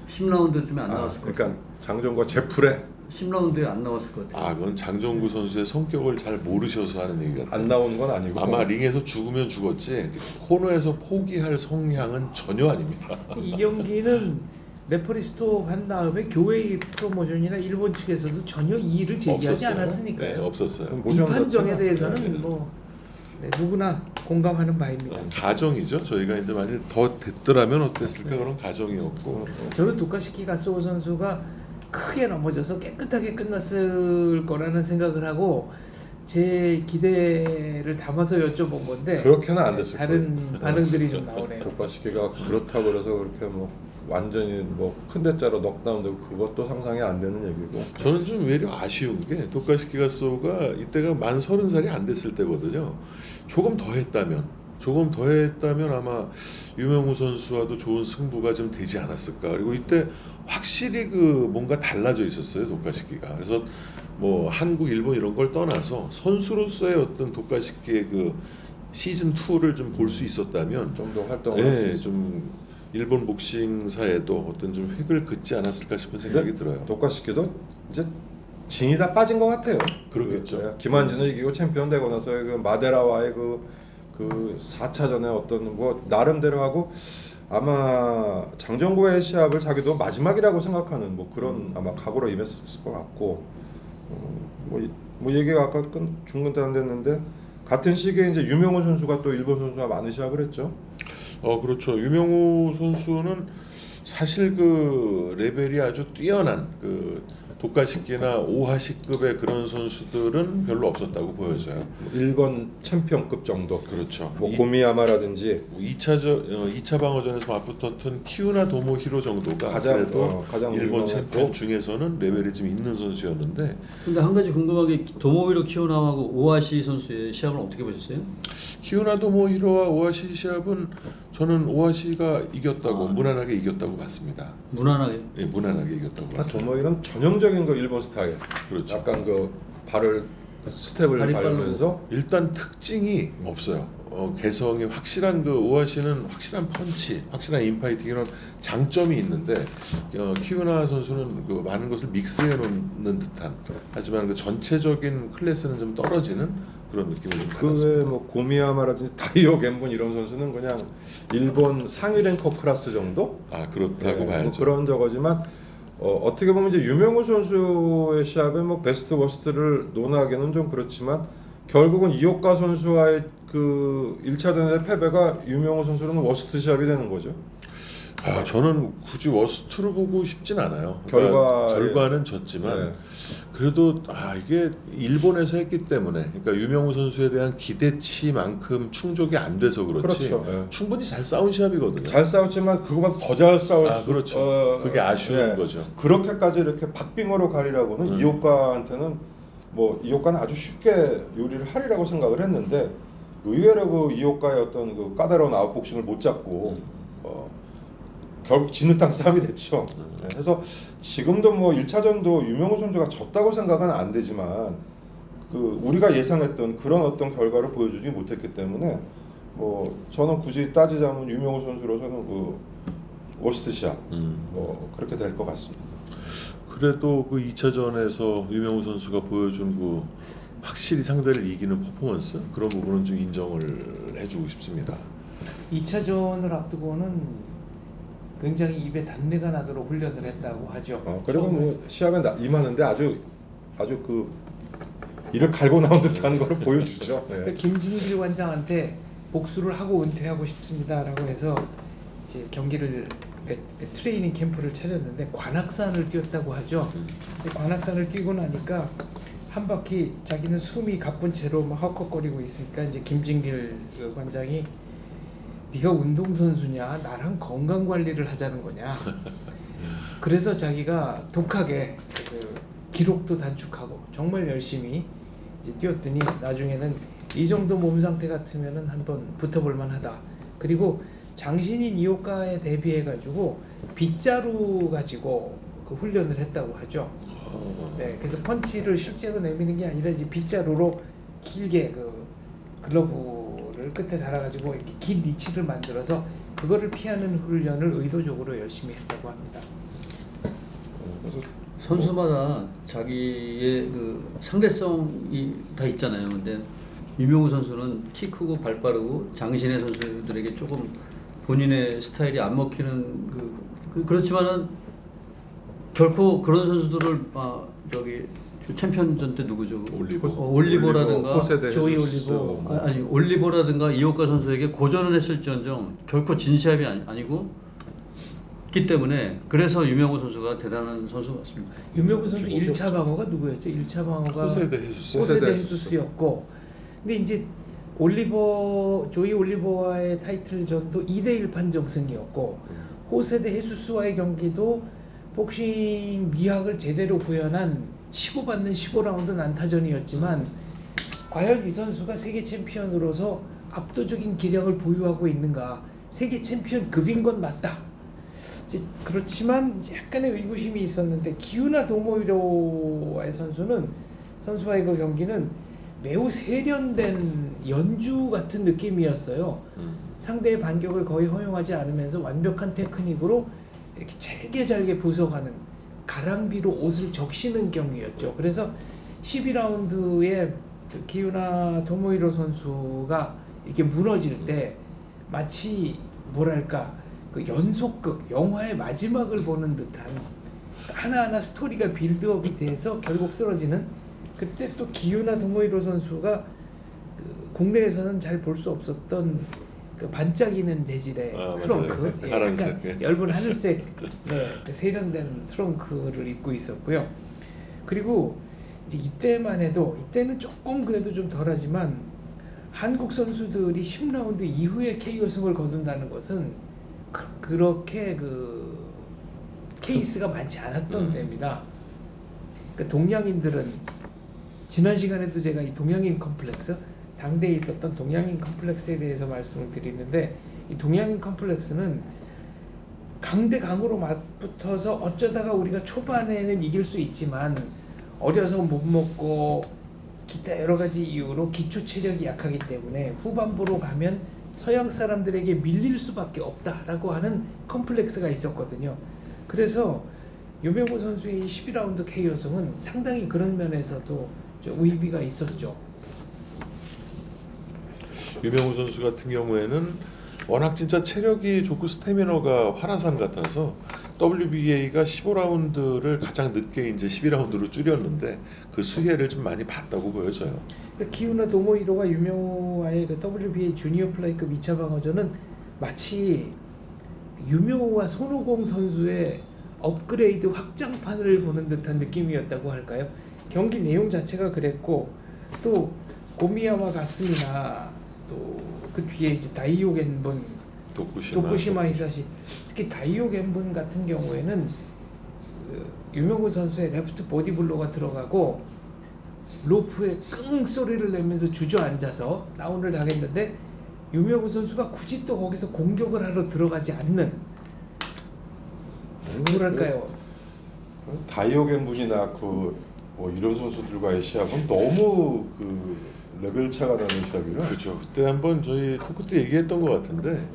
10라운드쯤에 안 나왔을 것 같아요. 그러니까 장정구가 제풀에 10라운드에 안 나왔을 것 같아요. 그건 장정구 선수의 성격을 잘 모르셔서 하는 얘기 같아요. 안 나오는 건 아니고 아마 링에서 죽으면 죽었지 코너에서 포기할 성향은 전혀 아닙니다. 이 경기는 레퍼리 스톱 한 다음에 교회 프로모션이나 일본 측에서도 전혀 이의를 제기하지 없었어요. 않았으니까요. 네, 없었어요. 그럼 이 모션 판정에 자체가- 대해서는 네. 뭐 누구나 공감하는 바입니다. 가정이죠. 저희가 이제 만일 더 됐더라면 어땠을까 그런 가정이었고 저는 도카시키 가스오 선수가 크게 넘어져서 깨끗하게 끝났을 거라는 생각을 하고 제 기대를 담아서 여쭤본 건데 그렇게는 안 됐을 다른 거예요. 반응들이 좀 나오네요. 독가시개가 그렇다고 그래서 그렇게 뭐 완전히 뭐 큰 대자로 넉다운되고 그것도 상상이 안 되는 얘기고. 저는 좀 외려 아쉬운 게 도카시키 가스오가 이때가 만 30살이 안 됐을 때거든요. 조금 더 했다면 아마 유명우 선수와도 좋은 승부가 좀 되지 않았을까. 그리고 이때 확실히 그 뭔가 달라져 있었어요 도카시키가. 그래서 뭐 한국, 일본 이런 걸 떠나서 선수로서의 어떤 도카시키의 그 시즌 2를 좀 볼 수 있었다면 좀 더 활동을 할 수 예, 있어. 좀 일본 복싱사에도 어떤 좀 획을 긋지 않았을까 싶은 생각이 들어요. 독가시개도 이제 진이 다 빠진 것 같아요. 그러겠죠. 김한진을 이기고 챔피언 되고 나서 그 마데라와의 그 4차전에 어떤 뭐 나름대로 하고 아마 장정구의 시합을 자기도 마지막이라고 생각하는 뭐 그런 아마 각오로 임했을 것 같고 뭐 얘기가 아까 중간 때 안 됐는데 같은 시기에 이제 유명호 선수가 또 일본 선수와 많은 시합을 했죠. 그렇죠. 유명우 선수는 사실 그 레벨이 아주 뛰어난 그 독가시키나 오하시급의 그런 선수들은 별로 없었다고 보여져요. 일본 챔피언급 정도. 그렇죠. 뭐 고미야마라든지 2차 방어전에서 맞붙었던 키우나 도모히로 정도가 그래도 가장 일본 유명했고. 챔피언 중에서는 레벨이 좀 있는 선수였는데 근데 한 가지 궁금한 게 도모히로 키오나하고 오하시 선수의 시합을 어떻게 보셨어요? 키우나 도모히로와 오하시 시합은 저는 오하시가 이겼다고 무난하게 이겼다고 봤습니다. 무난하게. 예, 무난하게 이겼다고 봤어요. 뭐 이런 전형적인 거 일본 스타일. 그렇죠. 약간 그 발을 스텝을 발이 밟으면서 일단 특징이 없어요. 개성이 확실한 그 오하시는 확실한 펀치, 확실한 인파이팅 이런 장점이 있는데 키우나 선수는 그 많은 것을 믹스해 놓는 듯한 하지만 그 전체적인 클래스는 좀 떨어지는 그런 느낌을 좀 그 받았습니다. 외에 뭐 고미야마라든지 다이오 겐분 이런 선수는 그냥 일본 상위 랭커 클래스 정도? 그렇다고 네, 봐야죠. 뭐 그런 저거지만 어떻게 보면 이제 유명우 선수의 시합에 뭐 베스트 워스트를 논하기는 좀 그렇지만 결국은 이오카 선수와의 그 1차전의 패배가 유명우 선수는 워스트 시합이 되는 거죠. 저는 굳이 워스트로 보고 싶진 않아요. 그러니까 결과는 졌지만 네. 그래도 이게 일본에서 했기 때문에 그러니까 유명우 선수에 대한 기대치만큼 충족이 안 돼서 그렇지 그렇죠. 네. 충분히 잘 싸운 시합이거든요. 잘 싸웠지만 그거보다 더 잘 싸울 수 그렇죠. 그게 아쉬운 네. 거죠. 그렇게까지 이렇게 박빙으로 가리라고는 이오카한테는 뭐 이오카는 아주 쉽게 요리를 하리라고 생각을 했는데 의외로 그 이오카의 어떤 그 까다로운 아웃복싱을 못 잡고 결국 진흙탕 싸움이 됐죠. 네, 그래서 지금도 뭐 1차전도 유명우 선수가 졌다고 생각은 안 되지만 그 우리가 예상했던 그런 어떤 결과를 보여주지 못했기 때문에 뭐 저는 굳이 따지자면 유명우 선수로서는 그 워스트샷 그렇게 될 것 같습니다. 그래도 그 2차전에서 유명우 선수가 보여준 그 확실히 상대를 이기는 퍼포먼스 그런 부분은 좀 인정을 해주고 싶습니다. 2차전을 앞두고는 굉장히 입에 단내가 나도록 훈련을 했다고 하죠. 그리고 뭐 시합에 임하는데 아주 그 이를 갈고 나온 듯한 걸 보여주죠. 네. 김진길 관장한테 복수를 하고 은퇴하고 싶습니다라고 해서 이제 경기를 트레이닝 캠프를 찾았는데 관악산을 뛰었다고 하죠. 근데 관악산을 뛰고 나니까 한 바퀴 자기는 숨이 가쁜 채로 막 헉헉거리고 있으니까 이제 김진길 그 관장이 네가 운동선수냐 나랑 건강관리를 하자는 거냐. 그래서 자기가 독하게 그 기록도 단축하고 정말 열심히 이제 뛰었더니 나중에는 이 정도 몸 상태 같으면은 한번 붙어볼 만하다. 그리고 장신인 이호카에 대비해 가지고 빗자루 가지고 그 훈련을 했다고 하죠. 네, 그래서 펀치를 실제로 내미는 게 아니라 이제 빗자루로 길게 그 글러브를 끝에 달아가지고 이렇게 긴 리치를 만들어서 그거를 피하는 훈련을 의도적으로 열심히 했다고 합니다. 그래서 선수마다 자기의 그 상대성이 다 있잖아요. 근데 유명우 선수는 키 크고 발 빠르고 장신의 선수들에게 조금 본인의 스타일이 안 먹히는 그렇지만은 결코 그런 선수들을 저기 챔피언전 때 누구죠? 올리버라든가 호세데 조이 헤수스, 올리버. 아니 올리버라든가 이호카 선수에게 고전을 했을지언정 결코 진 시합이 아니고 기 때문에 그래서 유명우 선수가 대단한 선수 같습니다. 유명우 선수 1차 방어가 누구였죠? 1차 방어가 호세데 헤수스. 호세데 헤수스였고, 근데 이제 조이 올리버와의 타이틀전도 2대1 판정승이었고, 호세데 헤수스와의 경기도 복싱 미학을 제대로 구현한 치고받는 15라운드 난타전이었지만 과연 이 선수가 세계 챔피언으로서 압도적인 기량을 보유하고 있는가? 세계 챔피언급인 건 맞다. 그렇지만 약간의 의구심이 있었는데 기우나 도모히로와의 선수와의 그 경기는 매우 세련된 연주 같은 느낌이었어요. 상대의 반격을 거의 허용하지 않으면서 완벽한 테크닉으로 이렇게 잘게 부숴가는 가랑비로 옷을 적시는 경기였죠. 그래서 12라운드에 그 기우나 도모히로 선수가 이렇게 무너질 때 마치 뭐랄까 그 연속극 영화의 마지막을 보는 듯한 하나하나 스토리가 빌드업이 돼서 결국 쓰러지는, 그때 또 기우나 도모히로 선수가 그 국내에서는 잘 볼 수 없었던 그 반짝이는 재질의 트렁크, 예, 파란색, 약간 얇은 하늘색 그 세련된 트렁크를 입고 있었고요. 그리고 이제 이때만 해도, 이때는 조금 그래도 좀 덜하지만 한국 선수들이 10라운드 이후에 KO승을 거둔다는 것은 그렇게 그 케이스가 많지 않았던 때입니다. 그 동양인들은 지난 시간에도 제가 이 동양인 컴플렉스, 당대에 있었던 동양인 컴플렉스에 대해서 말씀을 드리는데, 이 동양인 컴플렉스는 강대 강으로 맞붙어서 어쩌다가 우리가 초반에는 이길 수 있지만 어려서 못 먹고 기타 여러 가지 이유로 기초 체력이 약하기 때문에 후반부로 가면 서양 사람들에게 밀릴 수밖에 없다라고 하는 컴플렉스가 있었거든요. 그래서 유명우 선수의 이 12라운드 KO승은 상당히 그런 면에서도 좀 의미가 있었죠. 유명우 선수 같은 경우에는 워낙 진짜 체력이 좋고 스태미너가 활화산 같아서 WBA가 15라운드를 가장 늦게 이제 12라운드로 줄였는데 그 수혜를 좀 많이 봤다고 보여져요. 기우나 도모히로가 유명우와의 그 WBA 주니어 플라이급 2차 방어전은 마치 유명우와 손오공 선수의 업그레이드 확장판을 보는 듯한 느낌이었다고 할까요? 경기 내용 자체가 그랬고, 또 고미야마 가스미나 또 그 뒤에 이제 다이오 겐본, 도쿠시마 히사시, 특히 다이오 겐본 같은 경우에는 그 유명우 선수의 레프트 보디블로가 들어가고 로프에 끙 소리를 내면서 주저앉아서 다운을 당했는데 유명우 선수가 굳이 또 거기서 공격을 하러 들어가지 않는, 뭐랄까요, 다이오겐 분이나 뭐 이런 선수들과의 시합은 너무 그 레벨 차가 나는 시합이라. 그렇죠. 그때 한번 저희 토크 때 얘기했던 것 같은데,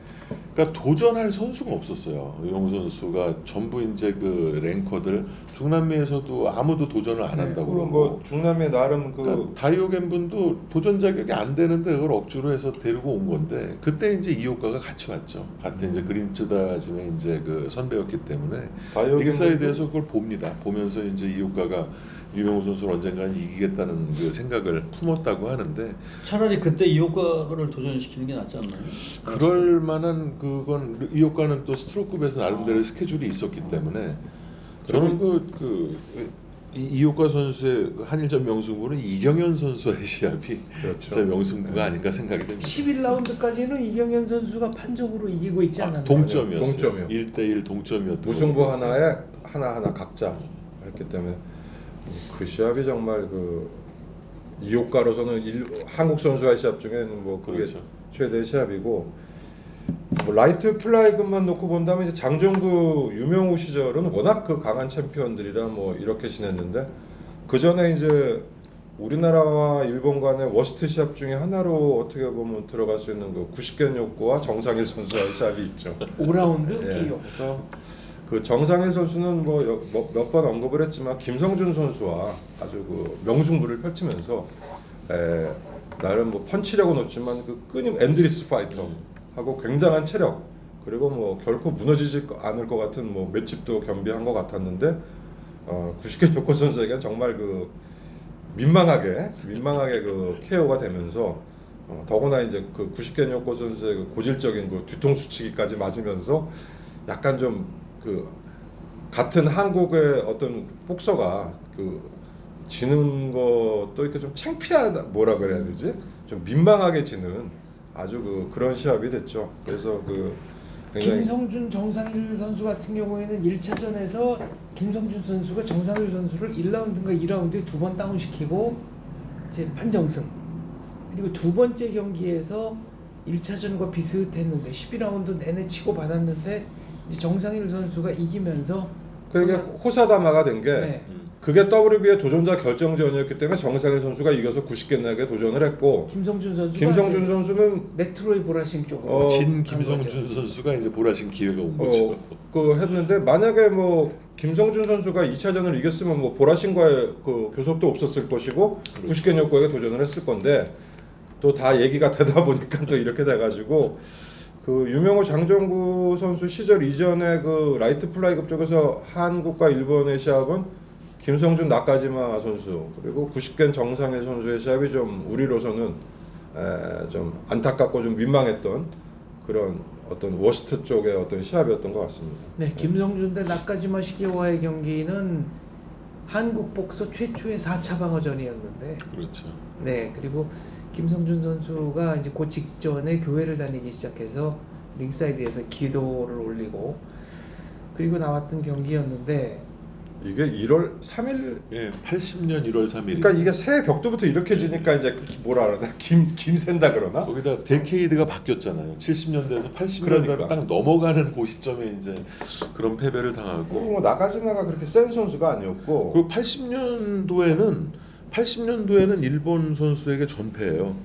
그러니까 도전할 선수가 없었어요. 유명우 선수가 전부 이제 그 랭커들 중남미에서도 아무도 도전을 안 한다고 그러고, 뭐 중남미 나름 그러니까 다이오겐 분도 도전 자격이 안 되는데 그걸 억지로 해서 데리고 온 건데, 그때 이제 이호카가 같이 왔죠. 같은 이제 그린츠다짐의 이제 그 선배였기 때문에 릭사에 대해서 그걸 봅니다. 보면서 이제 이호카가 유명우 선수를 언젠가는 이기겠다는 그 생각을 품었다고 하는데, 차라리 그때 이호카를 도전시키는 게 낫지 않나요? 그럴 만한 그건 이호카는 또 스트로크급에서 나름대로 스케줄이 있었기 때문에 저는 이효과 선수의 그 한일전 명승부는 이경현 선수의 시합이 그렇죠. 진짜 명승부가 아닌가 생각이 됩니다. 11라운드까지는 이경현 선수가 판정으로 이기고 있지 않았나요? 동점이었어요. 동점이요. 1대1 동점이었던 무승부 거고. 하나에 하나 각자 했기 때문에 그 시합이 정말 그 이효과로서는 한국 선수와의 시합 중에는 뭐 그게 그렇죠. 최대의 시합이고, 뭐 라이트 플라이급만 놓고 본다면 이제 장정구 유명우 시절은 워낙 그 강한 챔피언들이라 뭐 이렇게 지냈는데, 그 전에 이제 우리나라와 일본 간의 워스트 시합 중에 하나로 어떻게 보면 들어갈 수 있는 그 구식견 욕구와 정상일 선수와의 시합이 있죠. 5라운드 예, KO. 그래서 그 정상일 선수는 뭐 몇 번 언급을 했지만 김성준 선수와 아주 그 명승부를 펼치면서 나름 뭐 펀치력은 없지만 그 엔드리스 파이터하고 굉장한 체력, 그리고 뭐 결코 무너지지 않을 것 같은 뭐 맷집도 겸비한 것 같았는데, 구식견 요코 선수에게는 정말 그 민망하게 그 KO가 되면서, 더구나 이제 그 구식견 요코 선수의 그 고질적인 그 뒤통수치기까지 맞으면서 약간 좀 그 같은 한국의 어떤 복서가 그 지는 것도 이렇게 좀 창피하다, 뭐라 그래야 되지? 좀 민망하게 지는 아주 그런 시합이 됐죠. 그래서 그 굉장히 김성준 정상일 선수 같은 경우에는 1차전에서 김성준 선수가 정상일 선수를 1라운드인가 2라운드에 2번 다운시키고 이제 판정승. 그리고 두 번째 경기에서 1차전과 비슷했는데 12라운드 내내 치고 받았는데 이제 정상일 선수가 이기면서 그게 호사다마가 된 게, 네. 그게 WBA 도전자 결정전이었기 때문에 정상일 선수가 이겨서 90개나게 도전을 했고, 김성준 선수가 김성준 선수는 메트로이 보라싱 쪽으로 진 간 김성준 거죠. 선수가 이제 보라신 기회가 온 거죠. 그 했는데, 만약에 뭐 김성준 선수가 2차전을 이겼으면 뭐 보라신과의 그 교섭도 없었을 것이고, 그렇죠. 90개 역과에 도전을 했을 건데, 또 다 얘기가 되다 보니까 또 이렇게 돼가지고, 그 유명호 장정구 선수 시절 이전에 그 라이트 플라이급 쪽에서 한국과 일본의 시합은 김성준 나카지마 선수, 그리고 90개 정상일 선수의 시합이 좀 우리로서는 좀 안타깝고 좀 민망했던 그런 어떤 워스트 쪽의 어떤 시합이었던 것 같습니다. 네, 김성준 대 나카지마 시게와의 경기는 한국 복서 최초의 4차 방어전이었는데, 그렇죠. 네, 그리고 김성준 선수가 이제 그 직전에 교회를 다니기 시작해서 링사이드에서 기도를 올리고 그리고 나왔던 경기였는데, 이게 1월 3일, 예, 80년 1월 3일. 그러니까 이게 새해 벽두부터 이렇게 지니까 이제 뭐라 그러나 김샌다 그러나? 거기다 데케이드가 바뀌었잖아요. 70년대에서 80년대로 그러니까. 딱 넘어가는 그 시점에 이제 그런 패배를 그리고 당하고, 뭐 나가지마가 그렇게 센 선수가 아니었고, 그리고 80년도에는 일본 선수에게 전패예요.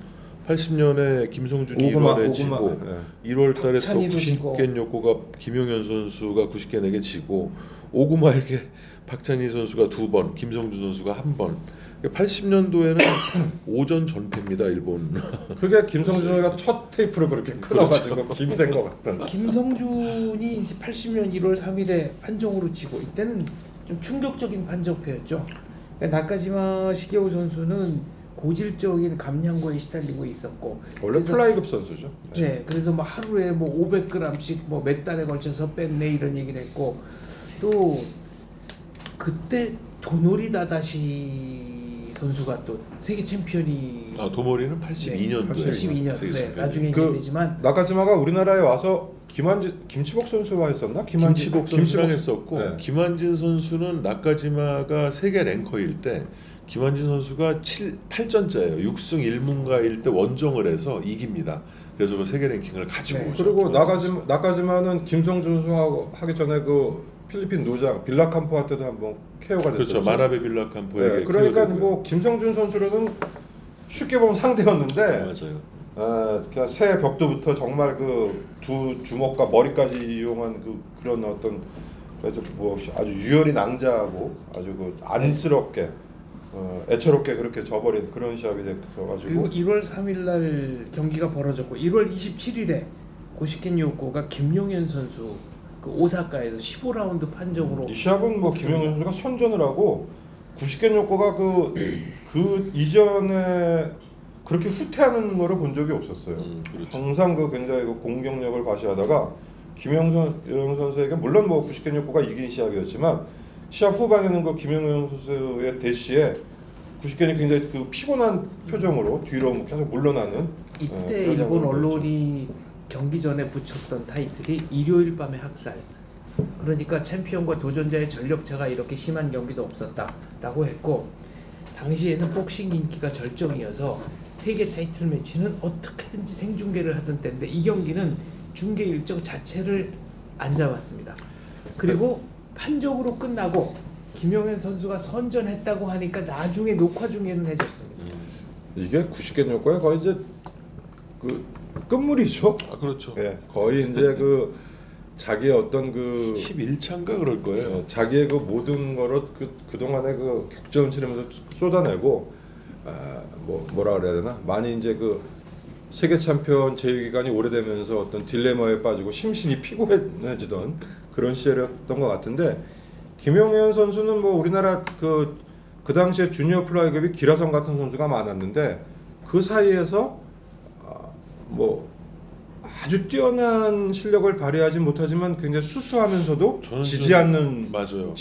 80년에 김성준이 1월에 지고, 1월달에 또 박찬희도 지고. 90겐 요코가 김용현 선수가 90겐에게 지고, 오구마에게 박찬희 선수가 2번, 김성준 선수가 1번. 80년도에는 오전 전패입니다, 일본. 그게 김성준 선수가 첫 테이프를 그렇게 끊어가지고 김샌 것 같던. 김성준이 이제 80년 1월 3일에 판정으로 치고 이때는 좀 충격적인 판정패였죠. 그러니까 나카지마 시게오 선수는 고질적인 감량고에 시달리고 있었고, 원래 그래서- 플라이급 선수죠. 네, 그래서 뭐 하루에 뭐 500g씩 뭐 몇 달에 걸쳐서 뺐네 이런 얘기를 했고, 또 그때 도노리 다다시 선수가 또 세계 챔피언이 도모리는 82년도에 82년 네, 나중에 그- 이제 되지만 나카지마가 우리나라에 와서 김치복 선수와 했었나? 김치복 선수랑 했었고, 네. 김한진 선수는 나카지마가 세계 랭커일 때 김한진 선수가 8전째예요. 6승 1무가일 때 원정을 해서 이깁니다. 그래서 그 세계 랭킹을 가지고 네. 오죠. 그리고 김한진 선수. 나카지마는 김성준 선수하고 하기 전에 그 필리핀 노장 빌라캄포한테도 한번 KO가 됐었죠. 그렇죠. 마나베 빌라캄포에게. 네, 그러니까 KO 뭐 김성준 선수로는 쉽게 보면 상대였는데, 맞아요. 그냥 새 벽두부터 정말 그 두 주먹과 머리까지 이용한 그런 어떤 그래서 뭐 아주 유혈이 낭자하고 아주 그 안쓰럽게 애처롭게 그렇게 져버린 그런 시합이 그리고 됐어가지고 1월 3일 날 경기가 벌어졌고 1월 27일에 고시켄 요코가 김용현 선수 그 오사카에서 15라운드 판정으로 이 시합은 뭐 김영현 선수가 선전을 하고 90개 요코가 그 이전에 그렇게 후퇴하는 거를 본 적이 없었어요. 그렇죠. 항상 그 굉장히 그 공격력을 과시하다가 김영선 선수에게 물론 뭐 90개 요코가 이긴 시합이었지만 시합 후반에는 그 김영현 선수의 대시에 구식견이 굉장히 그 피곤한 표정으로 뒤로 계속 물러나는 이때 그런 일본 장면을 언론이 경기 전에 붙였던 타이틀이 일요일 밤의 학살. 그러니까 챔피언과 도전자의 전력차가 이렇게 심한 경기도 없었다라고 했고, 당시에는 복싱 인기가 절정이어서 세계 타이틀 매치는 어떻게든지 생중계를 하던 때인데 이 경기는 중계 일정 자체를 안 잡았습니다. 그리고 판적으로 끝나고 김용현 선수가 선전했다고 하니까 나중에 녹화 중에는 해줬습니다. 이게 90개 효과에 거의 이제 그 끝물이죠. 아 그렇죠. 예, 거의 이제 그 자기의 어떤 그 11차인가 그럴 거예요. 자기의 그 모든 거를 그동안의 그 격전 치르면서 쏟아내고 뭐라 그래야 되나 많이 이제 그 세계 챔피언 제휴 기간이 오래되면서 어떤 딜레마에 빠지고 심신이 피곤해지던 그런 시절이었던 것 같은데, 김용현 선수는 뭐 우리나라 그 당시에 주니어 플라이급이 기라성 같은 선수가 많았는데 그 사이에서 뭐 아주 뛰어난 실력을 발휘하지 못하지만 굉장히 수수하면서도 저는 지지 않는 맞아요.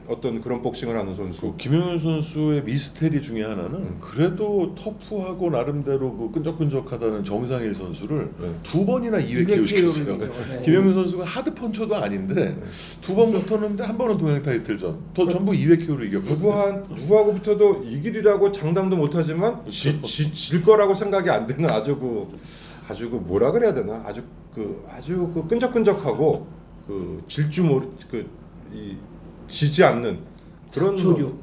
어떤 그런 복싱을 하는 선수. 김영현 선수의 미스테리 중에 하나는 그래도 터프하고 나름대로 그 끈적끈적하다는 정상일 선수를 네. 2번이나 2회 KO 시켰어요. 네. 김영현 선수가 하드 펀쳐도 아닌데 2번 붙었는데 한 번은 동양 타이틀전. 전부 2회 KO로 이겼거든요. 누구하고 붙어도 이길이라고 장담도 못하지만 질 거라고 생각이 안 되는 아주 그 뭐라 그래야 되나 아주 그 끈적끈적하고 그 질주 이 지지 않는 그런 잡초류.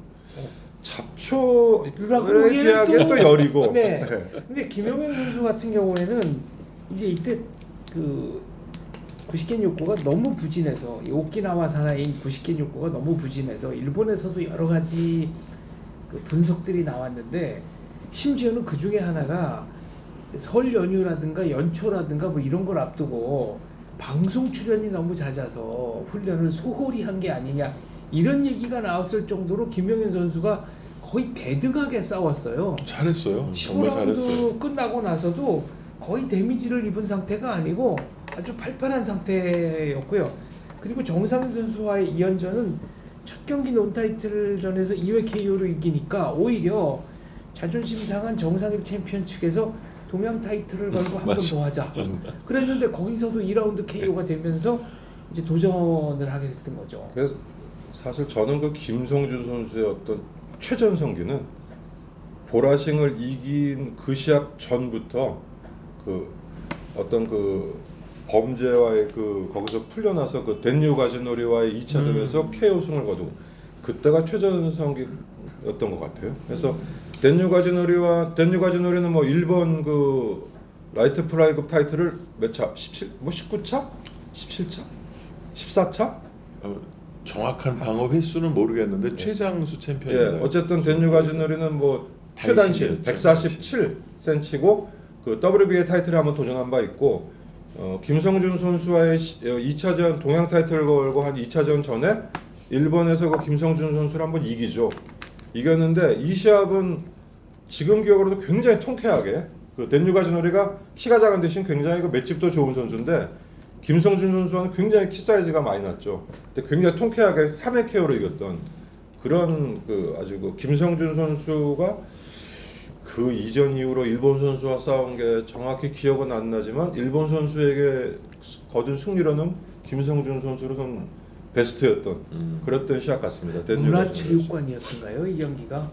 잡초에 비하게 또 여리고. 네. 근데 김용현 선수 같은 경우에는 이제 이때 그 구시켄 요코가 너무 부진해서 이 오키나와 사나이인 구시켄 요코가 너무 부진해서 일본에서도 여러 가지 그 분석들이 나왔는데, 심지어는 그 중에 하나가 설 연휴라든가 연초라든가 뭐 이런 걸 앞두고 방송 출연이 너무 잦아서 훈련을 소홀히 한 게 아니냐 이런 얘기가 나왔을 정도로 김용현 선수가 거의 대등하게 싸웠어요. 잘했어요. 정말 잘했어요. 15라운드 끝나고 나서도 거의 데미지를 입은 상태가 아니고 아주 팔팔한 상태였고요. 그리고 정상현 선수와의 2연전은 첫 경기 논타이틀전에서 2회 KO로 이기니까 오히려 자존심 상한 정상일 챔피언 측에서 동양 타이틀을 걸고 한 번 더 하자 그랬는데 거기서도 2라운드 KO가 되면서 이제 도전을 하게 됐던 거죠. 그래서 사실 저는 그 김성준 선수의 어떤 최전성기는 보라싱을 이긴 그 시합 전부터 그 어떤 그 범죄와의 그 거기서 풀려나서 그 댄유 가즈노리와의 2차전에서 KO 승을 거두고 그때가 최전성기였던 것 같아요. 그래서 댄유 가즈노리는 뭐 일본 그 라이트 플라이급 타이틀을 몇 차? 17? 뭐 19차? 17차? 14차? 정확한 방어 횟수는 모르겠는데 최장수 챔피언입니다. 예, 어쨌든 댄유 가즈노리는 뭐 최단실 147cm고 그 WBA 타이틀에 한번 도전한 바 있고, 김성준 선수와의 2차전 동양 타이틀을 걸고 한 2차전 전에 일본에서 그 김성준 선수를 한번 이기죠. 이겼는데 이 시합은 지금 기억으로도 굉장히 통쾌하게 그 댄유 가즈노리가 키가 작은 대신 굉장히 그 맷집도 좋은 선수인데 김성준 선수와는 굉장히 키 사이즈가 많이 났죠. 근데 굉장히 통쾌하게 3회 KO로 이겼던 그런 그 아주 그 김성준 선수가 그 이전 이후로 일본 선수와 싸운 게 정확히 기억은 안 나지만 일본 선수에게 거둔 승리로는 김성준 선수로는 베스트였던 그랬던 시합 같습니다. 문화체육관이었던가요 이 경기가?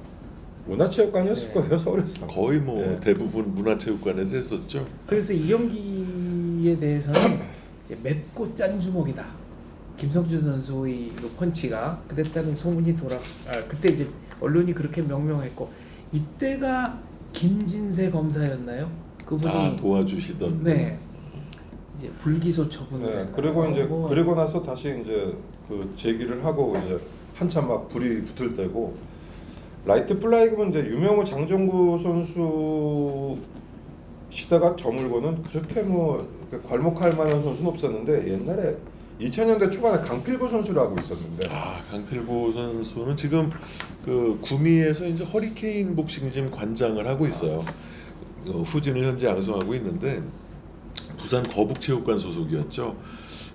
문화체육관이었을 거예요, 서울에서. 거의 뭐 예. 대부분 문화체육관에서 했었죠. 그래서 이 경기에 대해서는 이제 맵고 짠 주먹이다. 김성준 선수의 그 펀치가 그랬다는 소문이 그때 이제 언론이 그렇게 명명했고, 이때가 김진세 검사였나요? 그분이 도와주시던. 네. 이제 불기소 처분을 네, 그리고 나서 다시 이제 그 제기를 하고 이제 한참 막 불이 붙을 때고, 라이트 플라이급은 이제 유명우 장정구 선수 시대가 저물고는 그렇게 뭐 괄목할 만한 선수는 없었는데, 옛날에 2000년대 초반에 강필구 선수라고 있었는데. 강필구 선수는 지금 그 구미에서 이제 허리케인 복싱짐 관장을 하고 있어요. 후진을 현재 양성하고 있는데 부산 거북체육관 소속이었죠.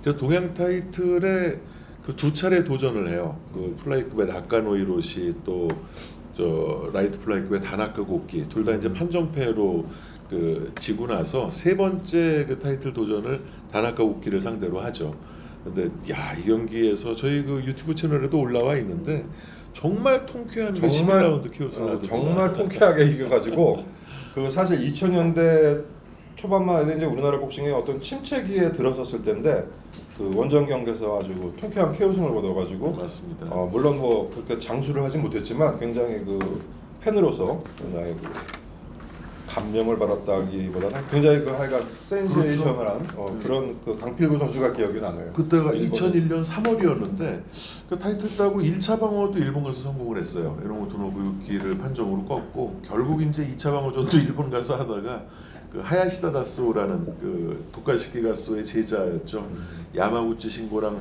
그래서 동양 타이틀에 그 그 두 차례 도전을 해요. 그 플라이급의 나카노히로시 또 저 라이트 플라이급의 다나카 고키 둘 다 이제 판정패로 그 지고 나서 세 번째 그 타이틀 도전을 다나카 고키를 상대로 하죠. 근데 야, 이 경기에서 저희 그 유튜브 채널에도 올라와 있는데 정말 통쾌한 그 11라운드 키오스 나도 정말 통쾌하게 이겨가지고 그 사실 2000년대 초반만 해도 이제 우리나라 복싱의 어떤 침체기에 들어섰을 때인데 그 원정 경기에서 아주 통쾌한 KO승을 거둬가지고 맞습니다. 물론 뭐 그렇게 장수를 하진 못했지만 굉장히 그 팬으로서 굉장히 그 감명을 받았다기보다는 굉장히 그 하여간 센세이셔널한 그런 그 강필구 선수가 기억이 나네요. 그때가 일본에. 2001년 3월이었는데 그 타이틀 따고 1차 방어도 일본 가서 성공을 했어요. 에노모토 노부유키를 판정으로 꺾고 결국 이제 2차 방어전도 일본 가서 하다가 그 하야시다 다스오라는 그 도카시키 가스오의 제자였죠. 야마구치 신고랑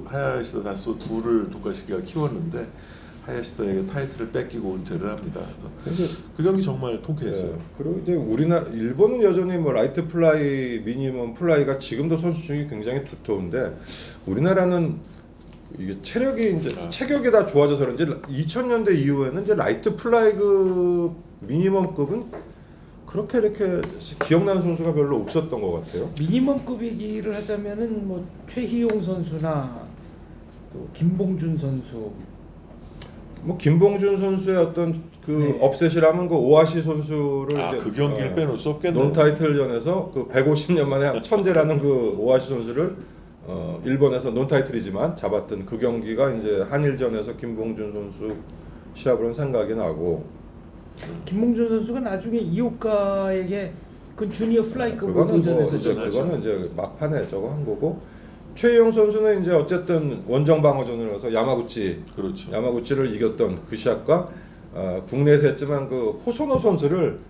하야시다 다스오 둘을 도카시키가 키웠는데 하야시다에게 타이틀을 뺏기고 은퇴를 합니다. 그래서 그 경기 정말 통쾌했어요. 네. 그리고 이제 일본은 여전히 뭐 라이트 플라이, 미니멈 플라이가 지금도 선수층이 굉장히 두터운데 우리나라는 이게 체력이 이제 체격이 다 좋아져서 그런지 2000년대 이후에는 이제 라이트 플라이급 미니멈급은 그렇게 이렇게 기억나는 선수가 별로 없었던 것 같아요. 미니멈급 얘기를 하자면은 뭐 최희용 선수나 또 김봉준 선수, 뭐 김봉준 선수의 어떤 그 네. 업셋이라면 그 오아시 선수를 이제 그 경기를 빼놓을 수 없겠네요. 논타이틀전에서 그 150년 만에 천재라는 그 오아시 선수를 일본에서 논타이틀이지만 잡았던 그 경기가 이제 한일전에서 김봉준 선수 시합으로는 생각이 나고 김봉준 선수가 나중에 이오카에게 그 주니어 플라이급 그거는 도전에서 뭐 이제 졌죠. 그거는 이제 막판에 저거 한 거고 최희용 선수는 이제 어쨌든 원정 방어전을 가서 그렇죠. 야마구치를 이겼던 그 시합과 국내에서 했지만 그 호소노 선수를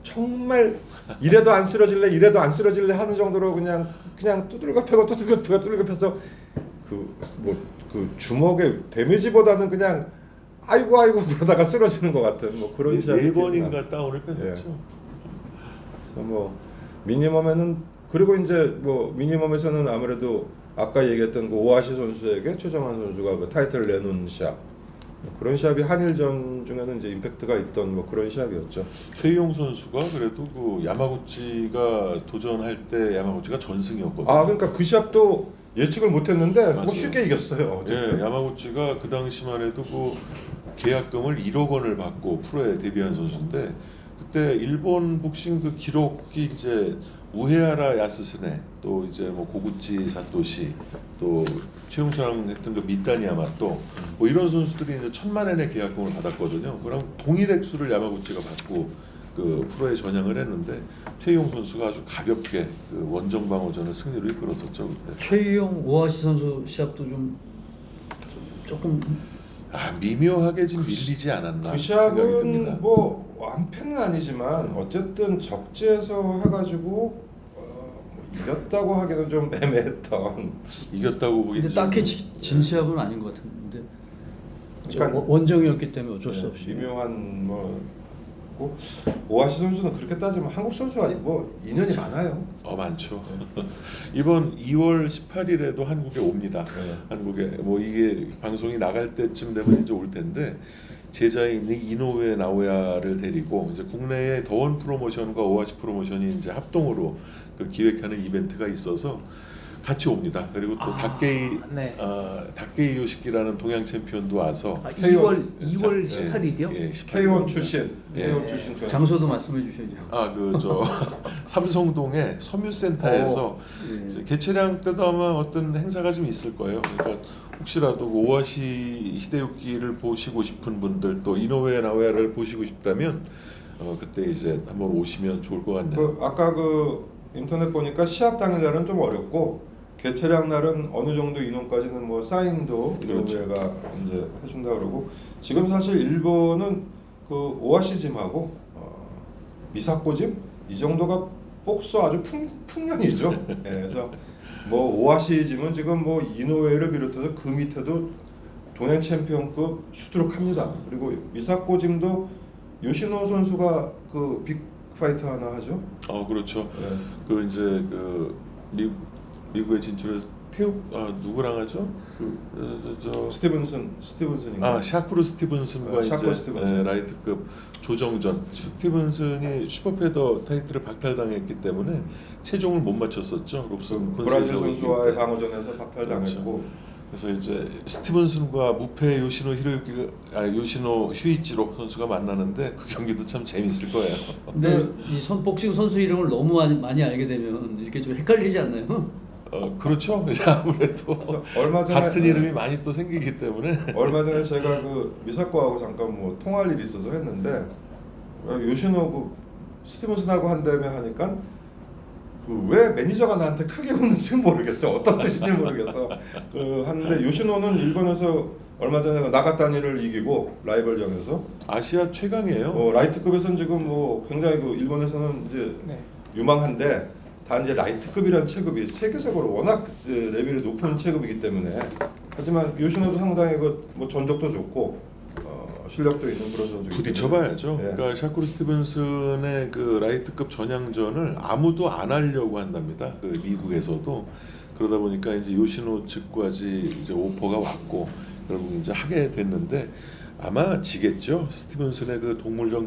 정말 이래도 안 쓰러질래 하는 정도로 그냥 두들겨 패고 펴서 그 주먹의 데미지보다는 그냥 아이고 그러다가 쓰러지는 것 같은 뭐 그런 시합이 네 번인가 다운을 뺐었죠. 그래서 뭐 미니멈에는 그리고 이제 뭐 미니멈에서는 아무래도 아까 얘기했던 그 오아시 선수에게 최정환 선수가 그 타이틀을 내놓은 시합 그런 시합이 한일전 중에는 이제 임팩트가 있던 뭐 그런 시합이었죠. 최희용 선수가 그래도 그 야마구치가 도전할 때 야마구치가 전승이었거든요. 그러니까 그 시합도 예측을 못했는데 뭐 맞아요. 쉽게 이겼어요. 어쨌든. 네, 야마구치가 그 당시만 해도 그 계약금을 1억 원을 받고 프로에 데뷔한 선수인데 그때 일본 복싱 그 기록이 이제 우에하라 야스스네 또 이제 뭐 고구치 사토시 또 최용수랑 했던 그 미타니 야마토 뭐 이런 선수들이 이제 1,000만 엔의 계약금을 받았거든요. 그럼 동일 액수를 야마구치가 받고 그 프로에 전향을 했는데 최용 선수가 아주 가볍게 그 원정 방어전을 승리로 이끌었었죠 그때. 최희용 오아시 선수 시합도 조금 미묘하게 지금 밀리지 않았나 그 생각이 듭니다. 시합은 뭐 완패는 아니지만 어쨌든 적지에서 해가지고 이겼다고 하기는 좀 애매했던. 이겼다고 보기 근데 딱히 진 시합은 아닌 것 같은데 그러니까 원정이었기 때문에 어쩔 수 없이 미묘한 뭐 오아시 선수는 그렇게 따지면 한국 선수와 뭐 인연이 많아요. 많죠. 이번 2월 18일에도 한국에 옵니다. 한국에 뭐 이게 방송이 나갈 때쯤 되면 이제 올 텐데 제자인 이노우에 나오야를 데리고 이제 국내의 더원 프로모션과 오아시 프로모션이 이제 합동으로 그 기획하는 이벤트가 있어서 같이 옵니다. 그리고 또 다케이 요시키라는 동양 챔피언도 와서 2월 18일이요? 예, K1 출신, 예. K1 출신 장소도 말씀해 주셔야죠. 그 저 삼성동의 섬유센터에서 이제 개최량 때도 아마 어떤 행사가 좀 있을 거예요. 그러니까 혹시라도 그 오아시 히데유키를 보시고 싶은 분들 또 이노우에 나오야를 보시고 싶다면 그때 이제 한번 오시면 좋을 것 같네요. 아까 그 인터넷 보니까 시합 당일날은 좀 어렵고 개최량 날은 어느 정도 인원까지는 뭐 사인도 이노우에가 이제 해준다 그러고 지금 사실 일본은 그 오아시 짐하고 미사코 짐 이 정도가 복수 아주 풍년이죠. 네, 그래서 뭐 오아시 짐은 지금 뭐 이노우에를 비롯해서 그 밑에도 동양 챔피언급 수두룩합니다. 그리고 미사코 짐도 요시노 선수가 그 빅파이터 하나 하죠. 그렇죠. 네. 그 이제 그 미국에 진출해서 태욱 누구랑 하죠? 스티븐슨인가? 샤크루 스티븐슨과 샤크루 이제 스티븐슨. 라이트급 조정전. 스티븐슨이 슈퍼패더 타이틀을 박탈당했기 때문에 체중을 못 맞췄었죠. 롭슨 브라질 콘세이저가 선수와의 이길 때. 방어전에서 박탈당했고 그래서 이제 스티븐슨과 무패 요시노 요시노 슈이치로 선수가 만나는데 그 경기도 참 재밌을 거예요. 근데 이 복싱 선수 이름을 너무 많이 알게 되면 이렇게 좀 헷갈리지 않나요? 그렇죠. 아무래도 그래서 얼마 전에 같은 이름이 많이 또 생기기 때문에 얼마 전에 제가 그 미사코하고 잠깐 뭐 통화할 일이 있어서 했는데 요시노 그 스티븐슨하고 한다며 하니까 왜 매니저가 나한테 크게 웃는지 모르겠어. 어떤 뜻인지 모르겠어. 하는데 요시노는 일본에서 얼마 전에 그 나가타니를 이기고 라이벌전에서 아시아 최강이에요. 라이트급에서는 지금 뭐 굉장히 그 일본에서는 이제 네. 유망한데 단 이제 라이트급이라는 체급이 세계적으로 워낙 이제 레벨이 높은 체급이기 때문에 하지만 요시노도 상당히 그 뭐 전적도 좋고 실력도 있는 그런 선수이기 부딪혀봐야죠. 네. 그러니까 샤크루 스티븐슨의 그 라이트급 전향전을 아무도 안 하려고 한답니다. 그 미국에서도 그러다 보니까 이제 요시노 측까지 이제 오퍼가 왔고 결국 이제 하게 됐는데 아마 지겠죠. 스티븐슨의 그 동물적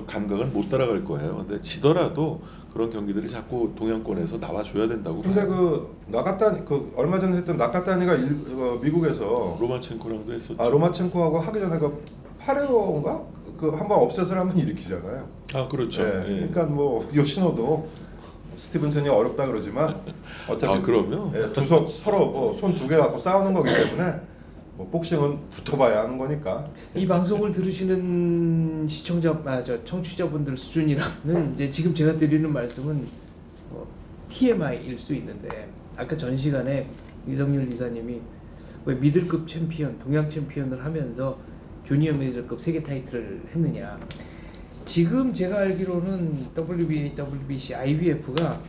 감각은 못 따라갈 거예요. 근데 지더라도 그런 경기들이 자꾸 동양권에서 나와줘야 된다고. 근데 봐요. 그 나가타니 그 얼마 전에 했던 나가타니가 미국에서 로마첸코랑도 했었죠. 로마첸코하고 하기 전에 그 파레오인가 그 한번 업셋을 한번 일으키잖아요. 그렇죠. 네. 예. 그러니까 뭐 요시노도 스티븐슨이 어렵다 그러지만 어차피 그럼요. 서로 뭐 손 두 개 갖고 싸우는 거기 때문에 뭐 복싱은 붙어봐야 하는 거니까. 이 방송을 들으시는 청취자분들 수준이라면 이제 지금 제가 드리는 말씀은 뭐 TMI일 수 있는데 아까 전 시간에 이성률 이사님이 왜 미들급 챔피언, 동양 챔피언을 하면서 주니어 미들급 세계 타이틀을 했느냐. 지금 제가 알기로는 WBA, WBC, IBF가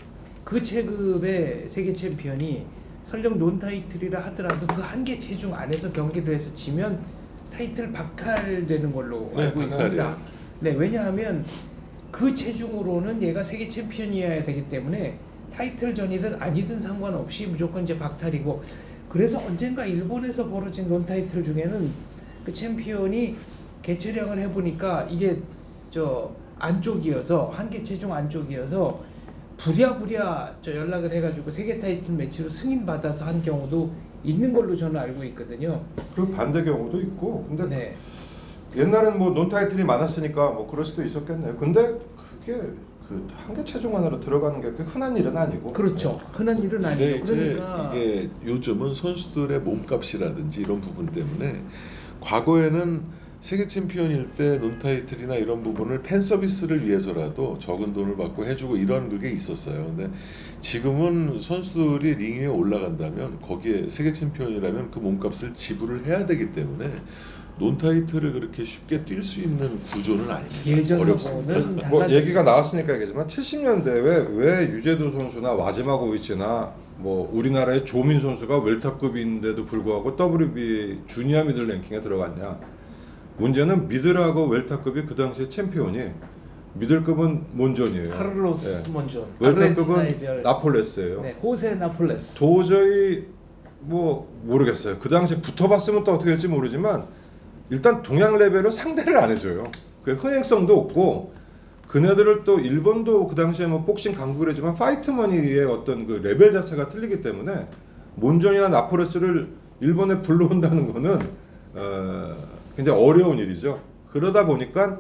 그 체급의 세계 챔피언이 설령 논 타이틀이라 하더라도 그 한계 체중 안에서 경기를 해서 지면 타이틀 박탈되는 걸로 네, 알고 있습니다. 박탈이에요. 네, 왜냐하면 그 체중으로는 얘가 세계 챔피언이어야 되기 때문에 타이틀전이든 아니든 상관없이 무조건 이제 박탈이고, 그래서 언젠가 일본에서 벌어진 논 타이틀 중에는 그 챔피언이 개최량을 해보니까 이게 저 안쪽이어서 한계 체중 안쪽이어서 부랴부랴 연락을 해가지고 세계 타이틀 매치로 승인 받아서 한 경우도 있는 걸로 저는 알고 있거든요. 그 반대 경우도 있고. 근데 네. 옛날에는 뭐 논 타이틀이 많았으니까 뭐 그럴 수도 있었겠네요. 근데 그게 그 한계 체중 안으로 들어가는 게 흔한 일은 아니고. 그렇죠. 흔한 일은 근데 아니에요. 이제 그러니까 이게 요즘은 선수들의 몸값이라든지 이런 부분 때문에 과거에는 세계 챔피언일 때 논타이틀이나 이런 부분을 팬 서비스를 위해서라도 적은 돈을 받고 해주고 이런 그게 있었어요. 근데 지금은 선수들이 링 위에 올라간다면 거기에 세계 챔피언이라면 그 몸값을 지불을 해야 되기 때문에 논타이틀을 그렇게 쉽게 뛸 수 있는 구조는 아닙니다. 어렵습니다. 예전하고는 뭐 달라졌죠. 얘기가 나왔으니까 얘기지만 70년대에 왜 유재도 선수나 와지마고위치나 뭐 우리나라의 조민 선수가 웰터급인데도 불구하고 WBA 주니어 미들 랭킹에 들어갔냐. 문제는 미들하고 웰터급이 그 당시에 챔피언이 미들급은 몬존이에요. 카를로스 네. 몬존, 웰터급은 아르헨티나의 나폴레스예요. 네, 호세 나폴레스. 도저히 뭐 모르겠어요. 그 당시에 붙어봤으면 또 어떻게 될지 모르지만 일단 동양 레벨은 상대를 안 해줘요. 그 흥행성도 없고 그네들을 또 일본도 그 당시에 뭐 복싱 강국이라지만 파이트머니의 어떤 그 레벨 자체가 틀리기 때문에 몬존이나 나폴레스를 일본에 불러온다는 거는 굉장히 어려운 일이죠. 그러다 보니까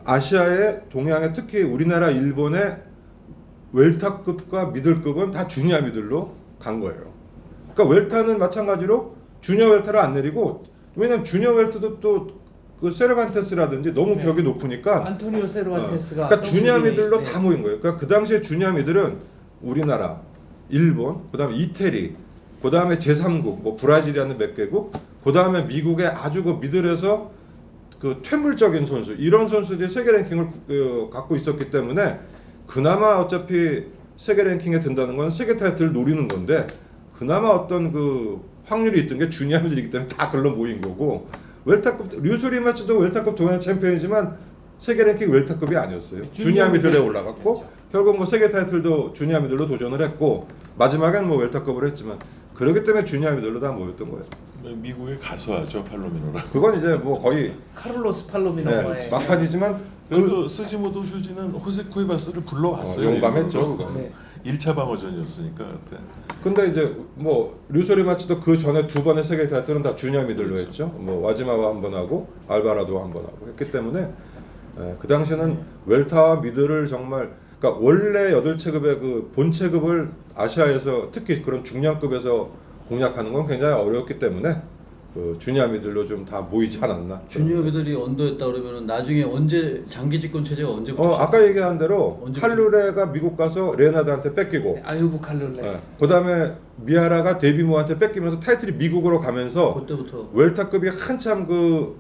아시아의 동양의 특히 우리나라 일본의 웰터급과 미들급은 다 주니어 미들로 간 거예요. 그러니까 웰터는 마찬가지로 주니어 웰터를 안 내리고, 왜냐면 주니어 웰터도 또 그 세르반테스라든지 너무 네. 벽이 높으니까 안토니오 세르반테스가 그러니까 주니어 미들로 네. 다 모인 거예요. 그러니까 그 당시에 주니어 미들은 우리나라, 일본, 그다음에 이태리, 그다음에 제3국 뭐 브라질이라는 몇 개국, 그다음에 미국의 아주 그 미들에서 그 퇴물적인 선수, 이런 선수들이 세계 랭킹을 갖고 있었기 때문에 그나마 어차피 세계 랭킹에 든다는 건 세계 타이틀을 노리는 건데, 그나마 어떤 그 확률이 있던 게 주니어 미들이기 때문에 다 글로 모인 거고, 웰터급 류수리 마츠도 웰터급 동양 챔피언이지만 세계 랭킹 웰터급이 아니었어요. 주니어 미들에 올라갔고, 결국 뭐 세계 타이틀도 주니어 미들로 도전을 했고 마지막엔 뭐 웰터급으로 했지만 그렇기 때문에 주니어 미들로 다 모였던 거예요. 미국에 가서 하죠 팔로미노라. 그건 이제 뭐 거의 카를로스 팔로미노의 네, 막판이지만 그래도 스지모도 슈지는 호세 쿠에바스를 불러왔어요. 용감했죠. 그건. 네. 1차 방어전이었으니까 그때. 근데 이제 뭐 류소리 마치도 그 전에 두 번의 세계 타이틀은 다 주니어 미들로 했죠. 뭐 와지마와 한 번 하고 알바라도 한 번 하고 했기 때문에 그 당시에는 웰타와 미들을 정말 그러니까 원래 8체급의 그 본체급을 아시아에서 특히 그런 중량급에서 공략하는 건 굉장히 어려웠기 때문에 그 주니어 미들로 좀 다 모이지 않았나. 주니어 미들이 언더였다 그러면은 나중에 언제 장기 집권 체제가 언제부터? 아까 얘기한 대로 언제 칼루레가 미국 가서 레나드한테 뺏기고 아유브 칼룰레. 그다음에 미하라가 데비무한테 뺏기면서 타이틀이 미국으로 가면서 그때부터 웰타급이 한참 그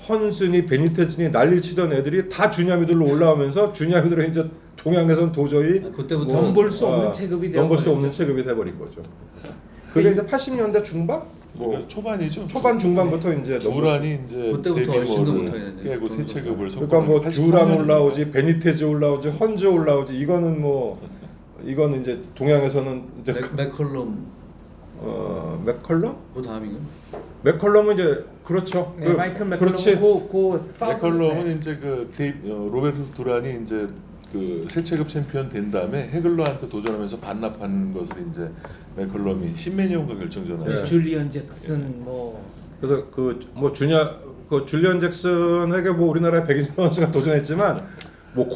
헌슨이 베니테즈니 난리 치던 애들이 다 주니어 미들로 올라오면서 주니어 미들로 이제 동양에선 도저히 그때부터 돈 벌 수 없는 체급이 되어 넘볼 수 버렸죠. 없는 체급이 돼버린 거죠. 그게 이제 80년대 중반? 뭐 그러니까 초반이죠. 초반 중반부터 이제 두란이 이제 그때부터 훨씬 더 데뷔머를 못하겠네. 깨고 새 체급을 그러니까 뭐 83 듀란 년인가. 올라오지, 베니테즈 올라오지, 헌즈 올라오지 이거는 뭐 이거는 이제 동양에서는 이제 맥컬럼 맥컬럼? 그 다음인가? 맥컬럼은 이제 그렇죠. 네, 마이클 맥컬럼 그렇지. 맥컬럼은 이제 그 로베르토 두란이 이제 그 세체급 챔피언 된 다음에 헤글러한테 도전하면서 반납한 것을 이제 맥컬럼이 신메니온과 결정전을 네. 하죠. 줄리언 잭슨 뭐 그래서 그 뭐 줄리언 잭슨에게 뭐 우리나라의 백인철 선수가 도전했지만 뭐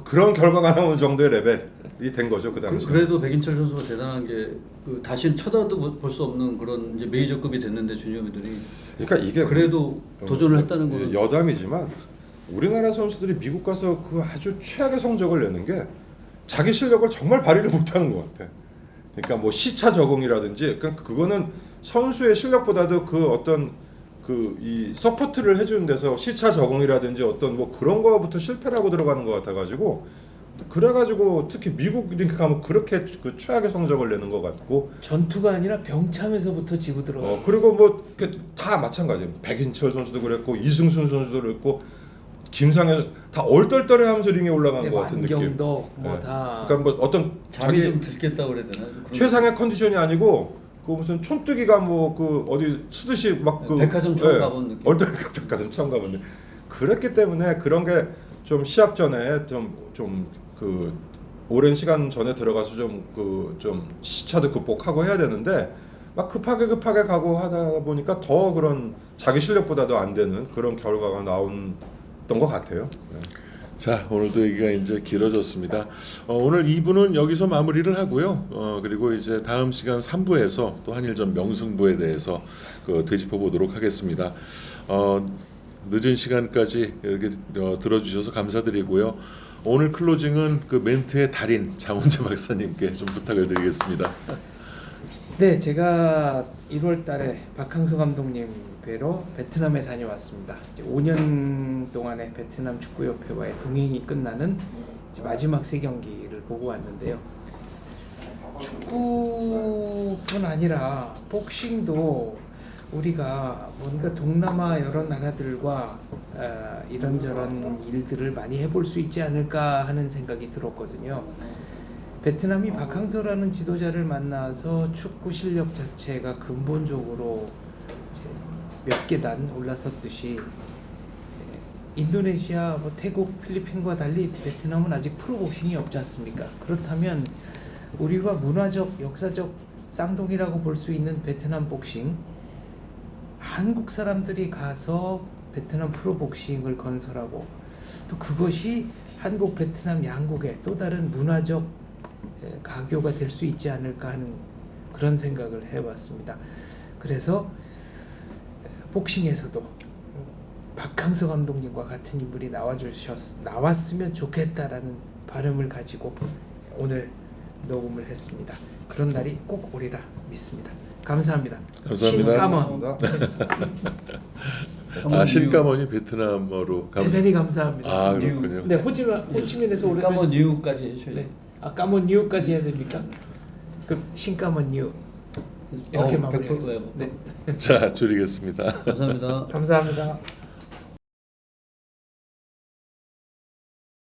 그런 결과가 나오는 정도의 레벨이 된 거죠 그 당시. 그래도 백인철 선수가 대단한 게 그 다시는 쳐다도 볼 수 없는 그런 이제 메이저급이 됐는데 주니어들이 그러니까 이게 그래도 도전을 했다는 거는 여담이지만 우리나라 선수들이 미국 가서 그 아주 최악의 성적을 내는 게 자기 실력을 정말 발휘를 못하는 것 같아. 그러니까 뭐 시차 적응이라든지 그러니까 그거는 선수의 실력보다도 그 어떤 그 이 서포트를 해주는 데서 시차 적응이라든지 어떤 뭐 그런 거부터 실패를 하고 들어가는 것 같아가지고 그래가지고 특히 미국 링크 가면 그렇게 그 최악의 성적을 내는 것 같고 전투가 아니라 병참에서부터 지고 들어. 그리고 뭐 다 마찬가지예요. 백인철 선수도 그랬고 이승순 선수도 그랬고 김상현 다 얼떨떨해하면서 링에 올라간 것 같은 느낌. 완경도 뭐 네. 다. 그러니까 뭐 어떤 잠이 자기 좀 들겠다 그래야 되나? 그런 최상의 컨디션이 아니고 그 무슨 촌뜨기가 뭐 그 어디 수듯이 막 그 백화점 처음 가본 느낌. 백화점 처음 가본 그랬기 때문에 그런 게 좀 시합 전에 좀 그 오랜 시간 전에 들어가서 좀 시차도 극복하고 해야 되는데 막 급하게 가고 하다 보니까 더 그런 자기 실력보다도 안 되는 그런 결과가 나온 것 같아요. 네. 자, 오늘도 얘기가 이제 길어졌습니다. 오늘 2부는 여기서 마무리를 하고요. 그리고 이제 다음 시간 3부에서 또 한일전 명승부에 대해서 되짚어 보도록 하겠습니다. 늦은 시간까지 이렇게 들어주셔서 감사드리고요. 오늘 클로징은 그 멘트의 달인 장훈재 박사님께 좀 부탁을 드리겠습니다. 네, 제가 1월 달에 박항서 감독님 뵈러 베트남에 다녀왔습니다. 이제 5년 동안의 베트남 축구협회와의 동행이 끝나는 이제 마지막 3경기를 보고 왔는데요. 축구뿐 아니라 복싱도 우리가 뭔가 동남아 여러 나라들과 이런저런 일들을 많이 해볼 수 있지 않을까 하는 생각이 들었거든요. 베트남이 박항서라는 지도자를 만나서 축구 실력 자체가 근본적으로 몇 계단 올라섰듯이 인도네시아, 태국, 필리핀과 달리 베트남은 아직 프로복싱이 없지 않습니까? 그렇다면 우리가 문화적, 역사적 쌍둥이라고 볼 수 있는 베트남 복싱, 한국 사람들이 가서 베트남 프로복싱을 건설하고 또 그것이 한국, 베트남 양국의 또 다른 문화적 가교가 될 수 있지 않을까 하는 그런 생각을 해봤습니다. 그래서 복싱에서도 박항서 감독님과 같은 인물이 나왔으면 좋겠다라는 바람을 가지고 오늘 녹음을 했습니다. 그런 날이 꼭 오리라 믿습니다. 감사합니다. 감사합니다. 신까먼. 신까먼이 베트남어로 대단히 감사합니다. 그렇군요. 네, 호치민에서 오래 까먼 사셨어요. 뉴까지 해주셔야 네. 까먼 뉴까지 해야 됩니까? 그럼 신까먼 뉴 이렇게 마무리하겠습니다. 네. 자, 줄이겠습니다. 감사합니다. 감사합니다.